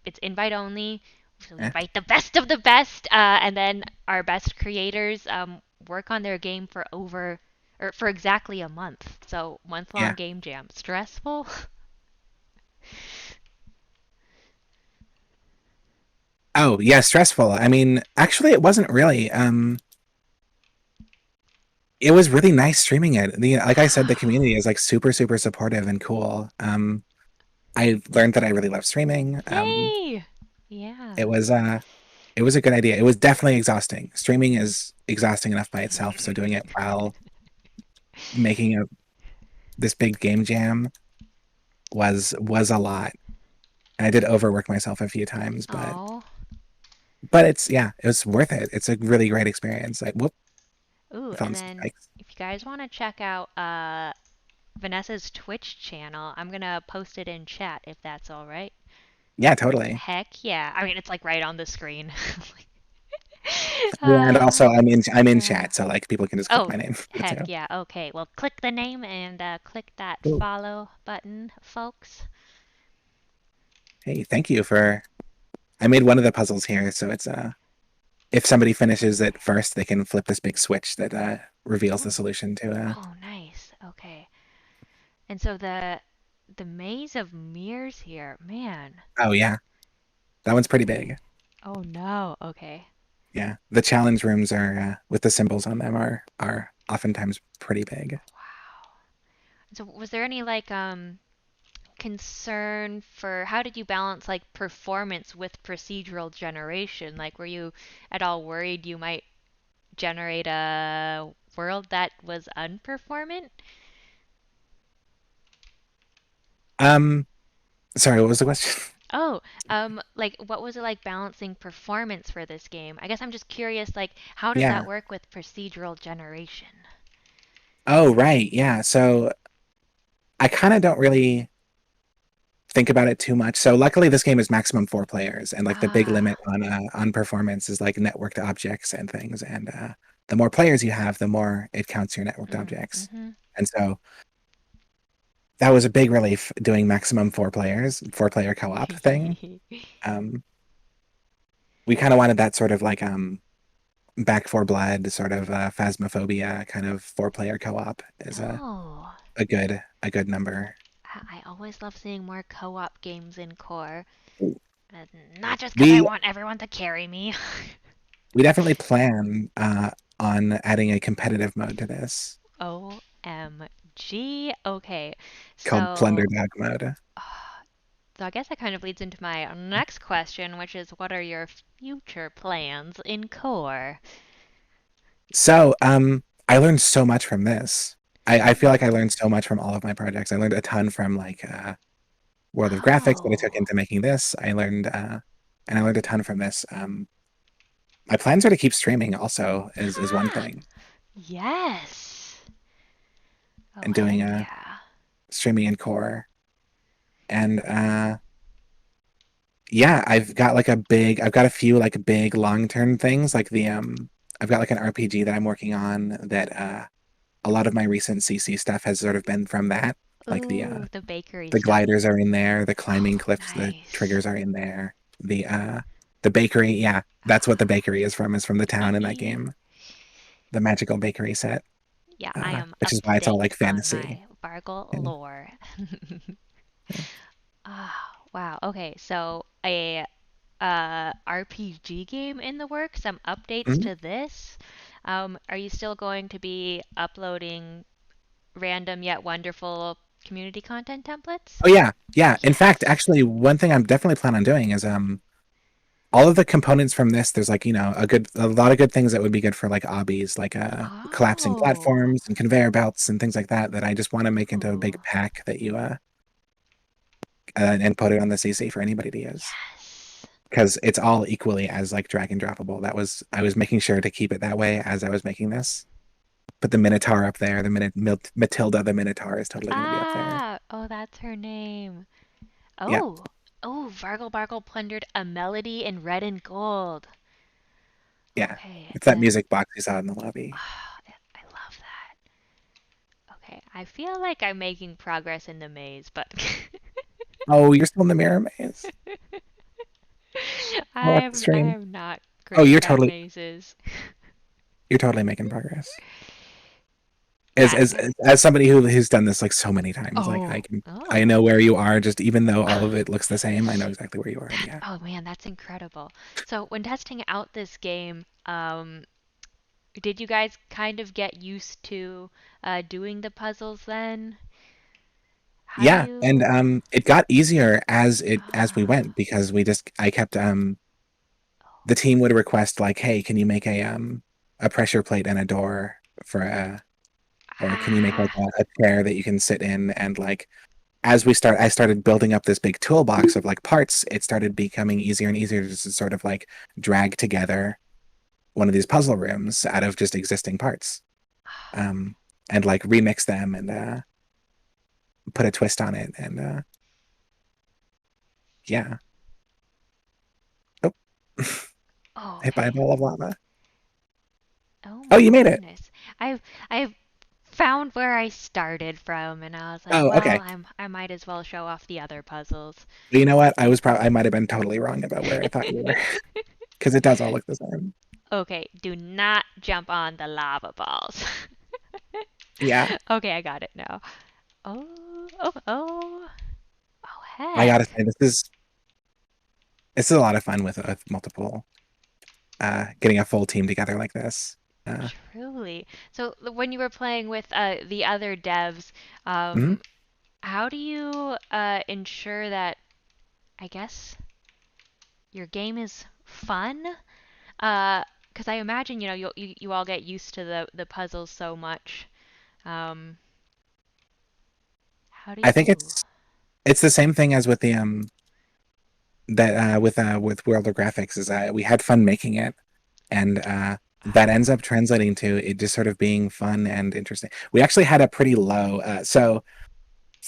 it's invite only. So we
Yeah.
invite the best of the best, and then our best creators work on their game for for exactly a month. So month long
Yeah.
game jam. Stressful?
Oh, yeah, stressful. I mean, actually it wasn't really. It was really nice streaming it. Like I said, the community is like super, super supportive and cool. I learned that I really love streaming.
Yay! Yeah.
It was it was a good idea. It was definitely exhausting. Streaming is exhausting enough by itself, so doing it while making this big game jam was a lot. And I did overwork myself a few times,
Oh.
but it's yeah, it was worth it. It's a really great experience. Like whoop,
Ooh,
I
and
found some
then
spikes.
if you guys want to check out Vanessa's Twitch channel, I'm gonna post it in chat if that's all right.
Yeah, totally.
Heck yeah. I mean, it's like right on the screen.
Yeah, and
uh,
also I'm in
yeah.
chat, so like people can just click
Oh,
my name too.
heck yeah. Okay. Well, click the name and click that
Cool.
follow button, folks.
Hey, thank you for. I made one of the puzzles here, so it's if somebody finishes it first, they can flip this big switch that reveals the
Oh.
solution to
Oh, nice. Okay. And so the maze of mirrors here, man.
oh yeah, that one's pretty big.
Oh no. Okay.
Yeah, the challenge rooms are with the symbols on them are oftentimes pretty big.
Wow. So was there any like concern for how did you balance like performance with procedural generation? Like were you at all worried you might generate a world that was unperformant?
Um, sorry, what was the question?
Oh, like what was it like balancing performance for this game? I guess I'm just curious, like how does that
Yeah.
work with procedural generation?
Oh, right. Yeah. So I kind of don't really think about it too much. So luckily this game is maximum 4 players, and like the big limit
Ah.
on performance is like networked objects and things. And the more players you have, the more it counts your networked objects.
Mm-hmm.
And so that was a big relief doing maximum 4 players, 4 player co-op thing. Um, we kind of wanted that sort of like Back for Blood, sort of Phasmophobia kind of 4 player co-op is
No.
a good number.
I always love seeing more co-op games in core. Uh, Not just because I
We
want everyone to carry me.
we definitely plan on adding a competitive mode to this
OMG. Okay.
called Plunder
So,
Dog mode.
so I guess that kind of leads into my next question, which is what are your future plans in core?
So I learned so much from this. I feel like I learned so much from all of my projects. I learned a ton from like World of Graphics that I took
Oh.
into making this. I learned a ton from this. My plans are to keep streaming also is one
Ah,
thing,
yes. Oh,
and
heck
doing
yeah.
streaming in core. And yeah, I've got a few like big long-term things like I've got like an RPG that I'm working on that a lot of my recent CC stuff has sort of been from that. Like
Ooh, the bakery
the
stuff.
gliders are in there, the climbing
Oh,
cliffs, the
nice.
triggers are in there. The bakery, yeah, that's what the bakery is from the town in that game. The magical bakery set,
Yeah, I am
which
up
is
to
why it's all
date
like
on
fantasy.
my varglbargl
And,
lore. Ah, wow. Okay, so a RPG game in the works, some updates
Mhm.
to this. Are you still going to be uploading random yet wonderful community content templates?
Oh yeah, yeah. In fact,
Yes.
actually, one thing I'm definitely planning on doing is all of the components from this. There's like a lot of good things that would be good for like obbies, like collapsing
Oh.
platforms and conveyor belts and things like that. That I just want to make into a big
Ooh.
pack that you and put it on the CC for anybody to use.
Yes.
Because it's all equally as like drag and droppable. I was making sure to keep it that way as I was making this. Put the Minotaur up there. Matilda the Minotaur is totally going to be up there.
Ah, oh, that's her name.
Yeah,
Oh, oh, varglbargl plundered a melody in red and gold.
yeah.
Okay,
It's that
and
music box you saw in the lobby.
I love that. Okay, I feel like I'm making progress in the maze, but
Oh, you're still in the mirror maze. Oh, that's the stream.
I'm not
Oh,
great at mazes.
you're totally making progress.
Yeah.
As somebody who's done this like so many times, like
Oh,
I
oh.
know where you are. Just even though all of it looks the same, I know exactly where you are. And yeah,
Oh man, that's incredible. So when testing out this game, did you guys kind of get used to doing the puzzles then? How do
yeah. And
you?
it got easier as we
Ah,
went because I kept the team would request like, hey, can you make a pressure plate and a door for a or can you make like
ah,
a chair that you can sit in and like I started building up this big toolbox of like parts. It started becoming easier and easier to just sort of like drag together one of these puzzle rooms out of just existing parts, um, and like remix them and put a twist on it. And yeah, oh,
oh,
hit by a
okay.
ball of lava.
Oh
Oh,
my
you made it.
goodness. I've found where I started from, and I was like,
Oh,
well,
okay.
I might as well show off the other puzzles.
Well, you know what? I might have been totally wrong about where I thought you were because it does all look the same.
Okay, do not jump on the lava balls.
Yeah,
Okay, I got it now. Oh, oh, oh, oh,
I gotta
heck.
say this is a lot of fun with multiple getting a full team together like this. Uh,
Truly. So when you were playing with the other devs,
mhm.
how do you ensure that, I guess, your game is fun? Because I imagine, you all get used to the puzzles so much. Um, how do
I think
you?
it's the same thing as with the that with World of Graphics is we had fun making it, and that ends up translating to it just sort of being fun and interesting. We actually had a pretty low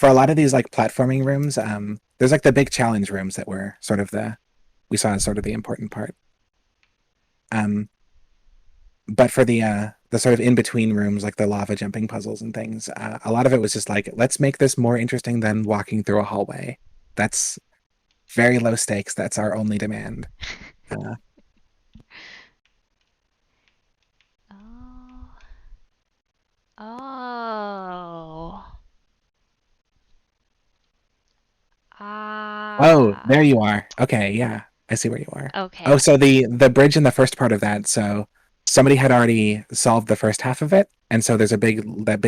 for a lot of these like platforming rooms, there's like the big challenge rooms that were sort of the we saw as sort of the important part. Um, but for the sort of in between rooms, like the lava jumping puzzles and things, a lot of it was just like, let's make this more interesting than walking through a hallway. That's very low stakes. That's our only demand. Uh,
Oh. Oh.
oh, there
Ah.
you are. Okay, yeah, I see where you are. Oh,
Okay.
so the bridge in the first part of that. So somebody had already solved the first half of it, and so there's a big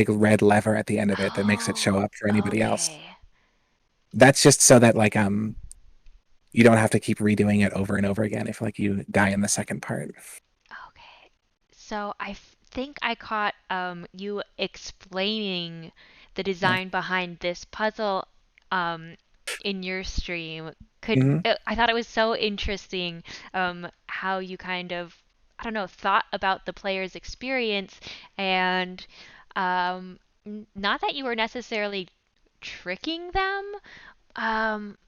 red lever at the end of it that makes it show
Oh,
up for anybody else.
okay.
That's just so that like you don't have to keep redoing it over and over again if like you die in the second part.
Okay. So think I caught you explaining the
Yeah.
design behind this puzzle um in your stream.
Hmm.
I thought it was so interesting how you kind of, I don't know, thought about the player's experience, and not that you were necessarily tricking them, um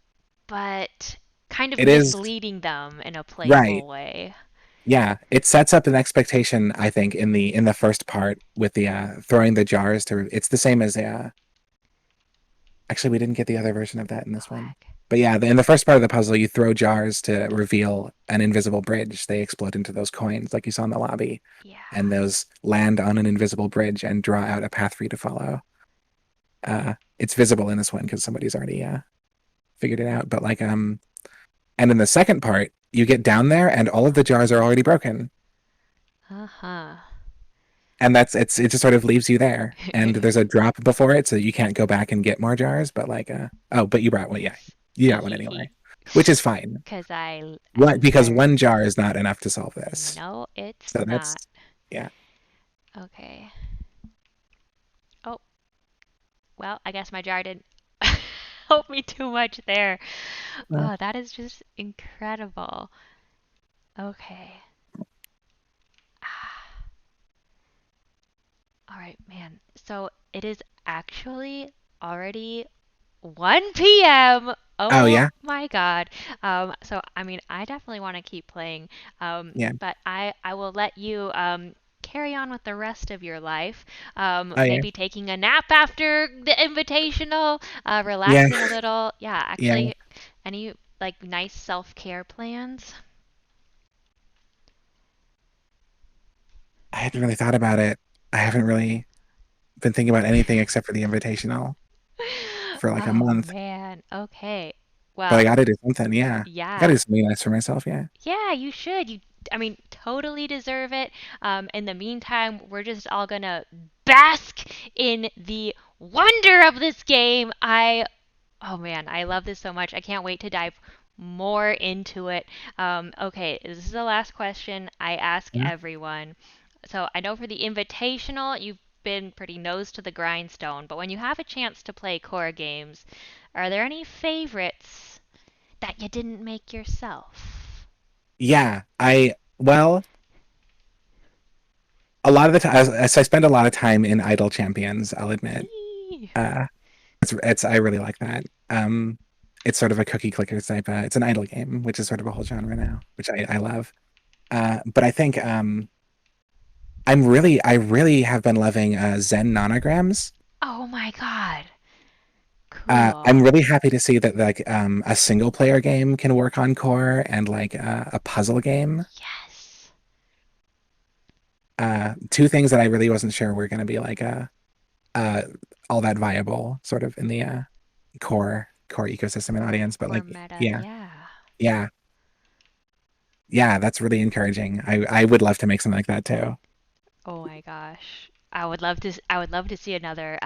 but kind of
It is
misleading them in a
right.
playful way.
Yeah, it sets up an expectation, I think, in the first part with the throwing the jars to. It's the same as actually we didn't get the other version of that in
Oh
this one.
heck.
But yeah, in the first part of the puzzle, you throw jars to reveal an invisible bridge. They explode into those coins, like you saw in the lobby,
Yeah.
and those land on an invisible bridge and draw out a path for you to follow. It's visible in this one because somebody's already figured it out. But like and in the second part, you get down there and all of the jars are already broken.
Uh-huh.
And it just sort of leaves you there. And there's a drop before it, so you can't go back and get more jars, but like oh, but you brought one, yeah. You got one anyway. Which is fine.
Because I
What because one
answered,
jar is not enough to solve this.
no, it's
So
not.
that's yeah.
Okay. Oh, well, I guess my jar didn't help me too much there.
Uh,
Oh, that is just incredible. Okay. Ah, all right, man. So it is actually already 1 p.m.
oh
Oh
yeah.
my God. So I mean, I definitely want to keep playing,
Yeah.
but I will let you carry on with the rest of your life.
Oh yeah.
Maybe taking a nap after the invitational,
Yeah.
relaxing a little. Yeah,
Yeah.
actually, any like nice self-care plans?
I hadn't really thought about it. I haven't really been thinking about anything except for the invitational for like a
Oh
month.
man. Okay.
But I
Well,
gotta do something, yeah. I gotta
yeah.
do something nice for myself, yeah.
Yeah, you should. I mean, totally deserve it. In the meantime, we're just all gonna bask in the wonder of this game. Oh man, I love this so much. I can't wait to dive more into it. Okay, this is the last question I ask
Yeah.
everyone. So I know for the invitational, you've been pretty nose to the grindstone, but when you have a chance to play core games, are there any favorites that you didn't make yourself?
Yeah, well, a lot of the time, as I spend a lot of time in Idle Champions, I'll admit.
Eee.
Uh, it's I really like that. It's sort of a cookie clicker type. It's an idle game, which is sort of a whole genre now, which I love. But I think I really have been loving Zen nonograms.
Oh my god.
I'm
Cool.
really happy to see that like a single player game can work on core and like a puzzle game.
Yes.
Two things that I really wasn't sure were going to be like uh, all that viable, sort of in the core ecosystem and audience. But
Core
like,
meta.
yeah,
Yeah.
yeah, yeah, that's really encouraging. I would love to make something like that too.
Oh my gosh. I would love to see another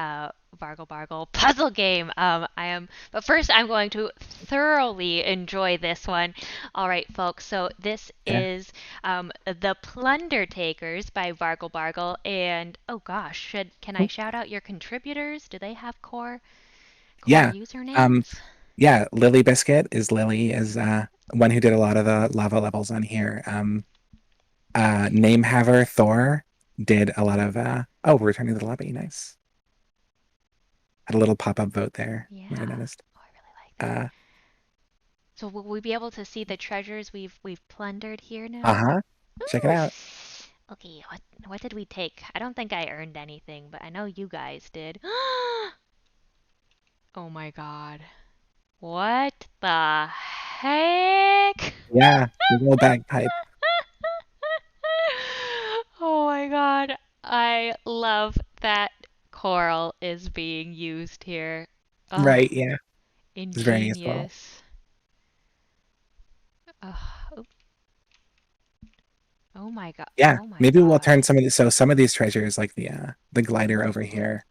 varglbargl puzzle game. But first I'm going to thoroughly enjoy this one. All right, folks. So this
Yeah,
is the Plundertakers by varglbargl, and oh gosh, should can I
cool.
shout out your contributors? Do they have core
Yeah, um,
usernames?
yeah. Lily Biscuit is Lily is one who did a lot of the lava levels on here. Namehaver Thor did a lot of oh, we're returning to the lobby. Nice. Had a little pop-up vote there
Yeah.
that I noticed.
Oh, I really like that.
Uh,
So will we be able to see the treasures we've plundered here now?
uh-huh. Check it
Ooh.
out.
Okay, what did we take? I don't think I earned anything, but I know you guys did. Oh my god. What the heck?
Yeah, your little bagpipe.
Oh my god. I love that coral is being used here. Oh,
Right, yeah. It's very useful.
ingenious. Oh, oh my god.
Yeah,
Oh my
maybe we'll
god.
turn some of these. So some of these treasures, like the glider over here,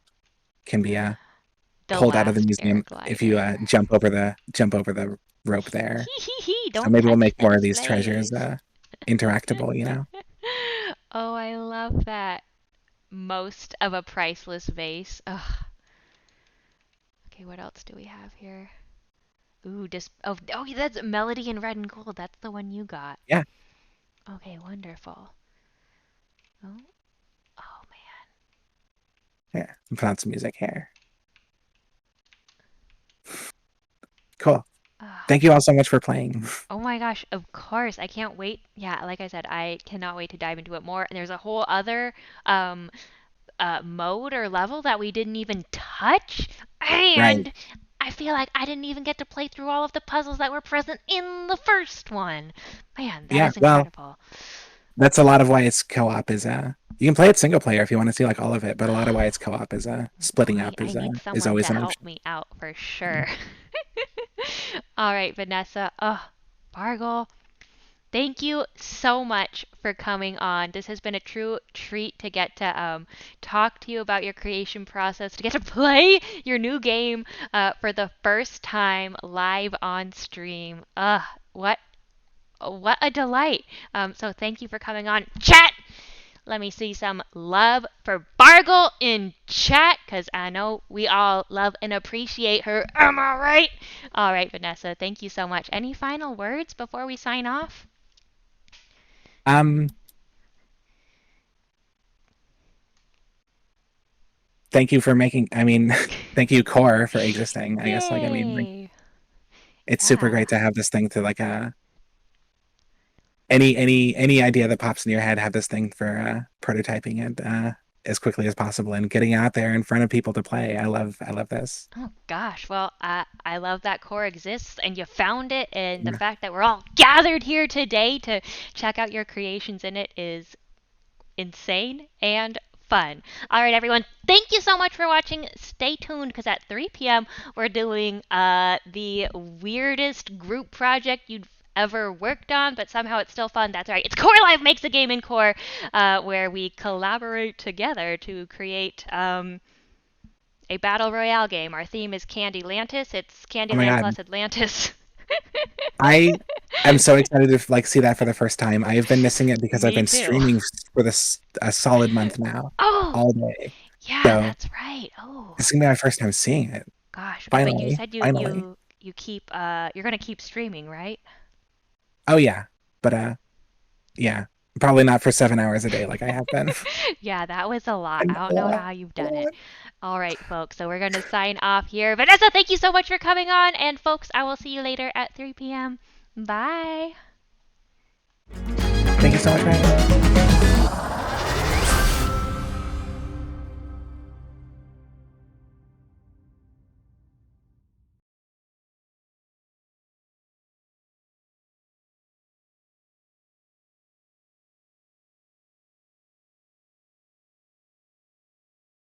can be
The
pulled out of the
last air
museum if you
glider.
jump over the rope there.
Hee hee hee,
So
don't
maybe we'll
touch
make
the
more of these treasures
displays.
interactable.
Oh, I love that. Most of a priceless vase. Ugh. Okay, what else do we have here? Ooh, just oh, that's Melody in red and gold. That's the one you got.
Yeah,
Okay, wonderful. Oh, oh man.
yeah. Put on some music here. Cool.
Ugh.
Thank you all so much for playing.
Oh my gosh, of course. I can't wait. Yeah, like I said, I cannot wait to dive into it more. And there's a whole other um mode or level that we didn't even touch.
Right.
And I feel like I didn't even get to play through all of the puzzles that were present in the first one. Man, that
Yeah.
is
Well,
incredible.
that's a lot of why it's co-op is you can play it single player if you want to see like all of it, but a lot of why it's co-op is splitting up
I need
is
someone to
always an
help
option.
me out for
Yeah.
sure. All right, Vanessa. Oh, Bargle, thank you so much for coming on. This has been a true treat to get to talk to you about your creation process, to get to play your new game for the first time live on stream. What what a delight. So thank you for coming on. Chat! Let me see some love for Bargle in chat, because I know we all love and appreciate her. Am I right? All right, Vanessa, thank you so much. Any final words before we sign off?
Um, Thank you for making. I mean, thank you, Core, for existing. I guess like
Yay!
it's super
Yeah.
great to have this thing to like any idea that pops in your head, have this thing for prototyping it as quickly as possible and getting out there in front of people to play. I love this.
Oh gosh, well, I love that core exists and you found it, and the
Yeah.
fact that we're all gathered here today to check out your creations in it is insane and fun. All right, everyone, thank you so much for watching. Stay tuned because at 3 p.m. we're doing the weirdest group project you'd ever worked on, but somehow it's still fun. That's right. It's Core Life Makes a Game in Core, where we collaborate together to create a battle royale game. Our theme is Candylantis. It's
Oh my
Candyland
God.
plus Atlantis.
I am so excited to like see that for the first time. I have been missing it because I've
Me
been
too.
streaming for this a solid month now,
Oh,
all day.
yeah,
So
that's right. Oh,
this is gonna be my first time seeing it.
gosh. But you
Finally,
said
finally.
you keep you're gonna keep streaming, right?
Oh yeah, but yeah, probably not for 7 hours a day like I have been.
Yeah, that was a lot.
I
I don't know
know,
how you've
a
done it.
lot.
All right, folks. So we're gonna sign off here. Vanessa, thank you so much for coming on, and folks, I will see you later at 3 p.m. Bye.
Thank you so much for having me.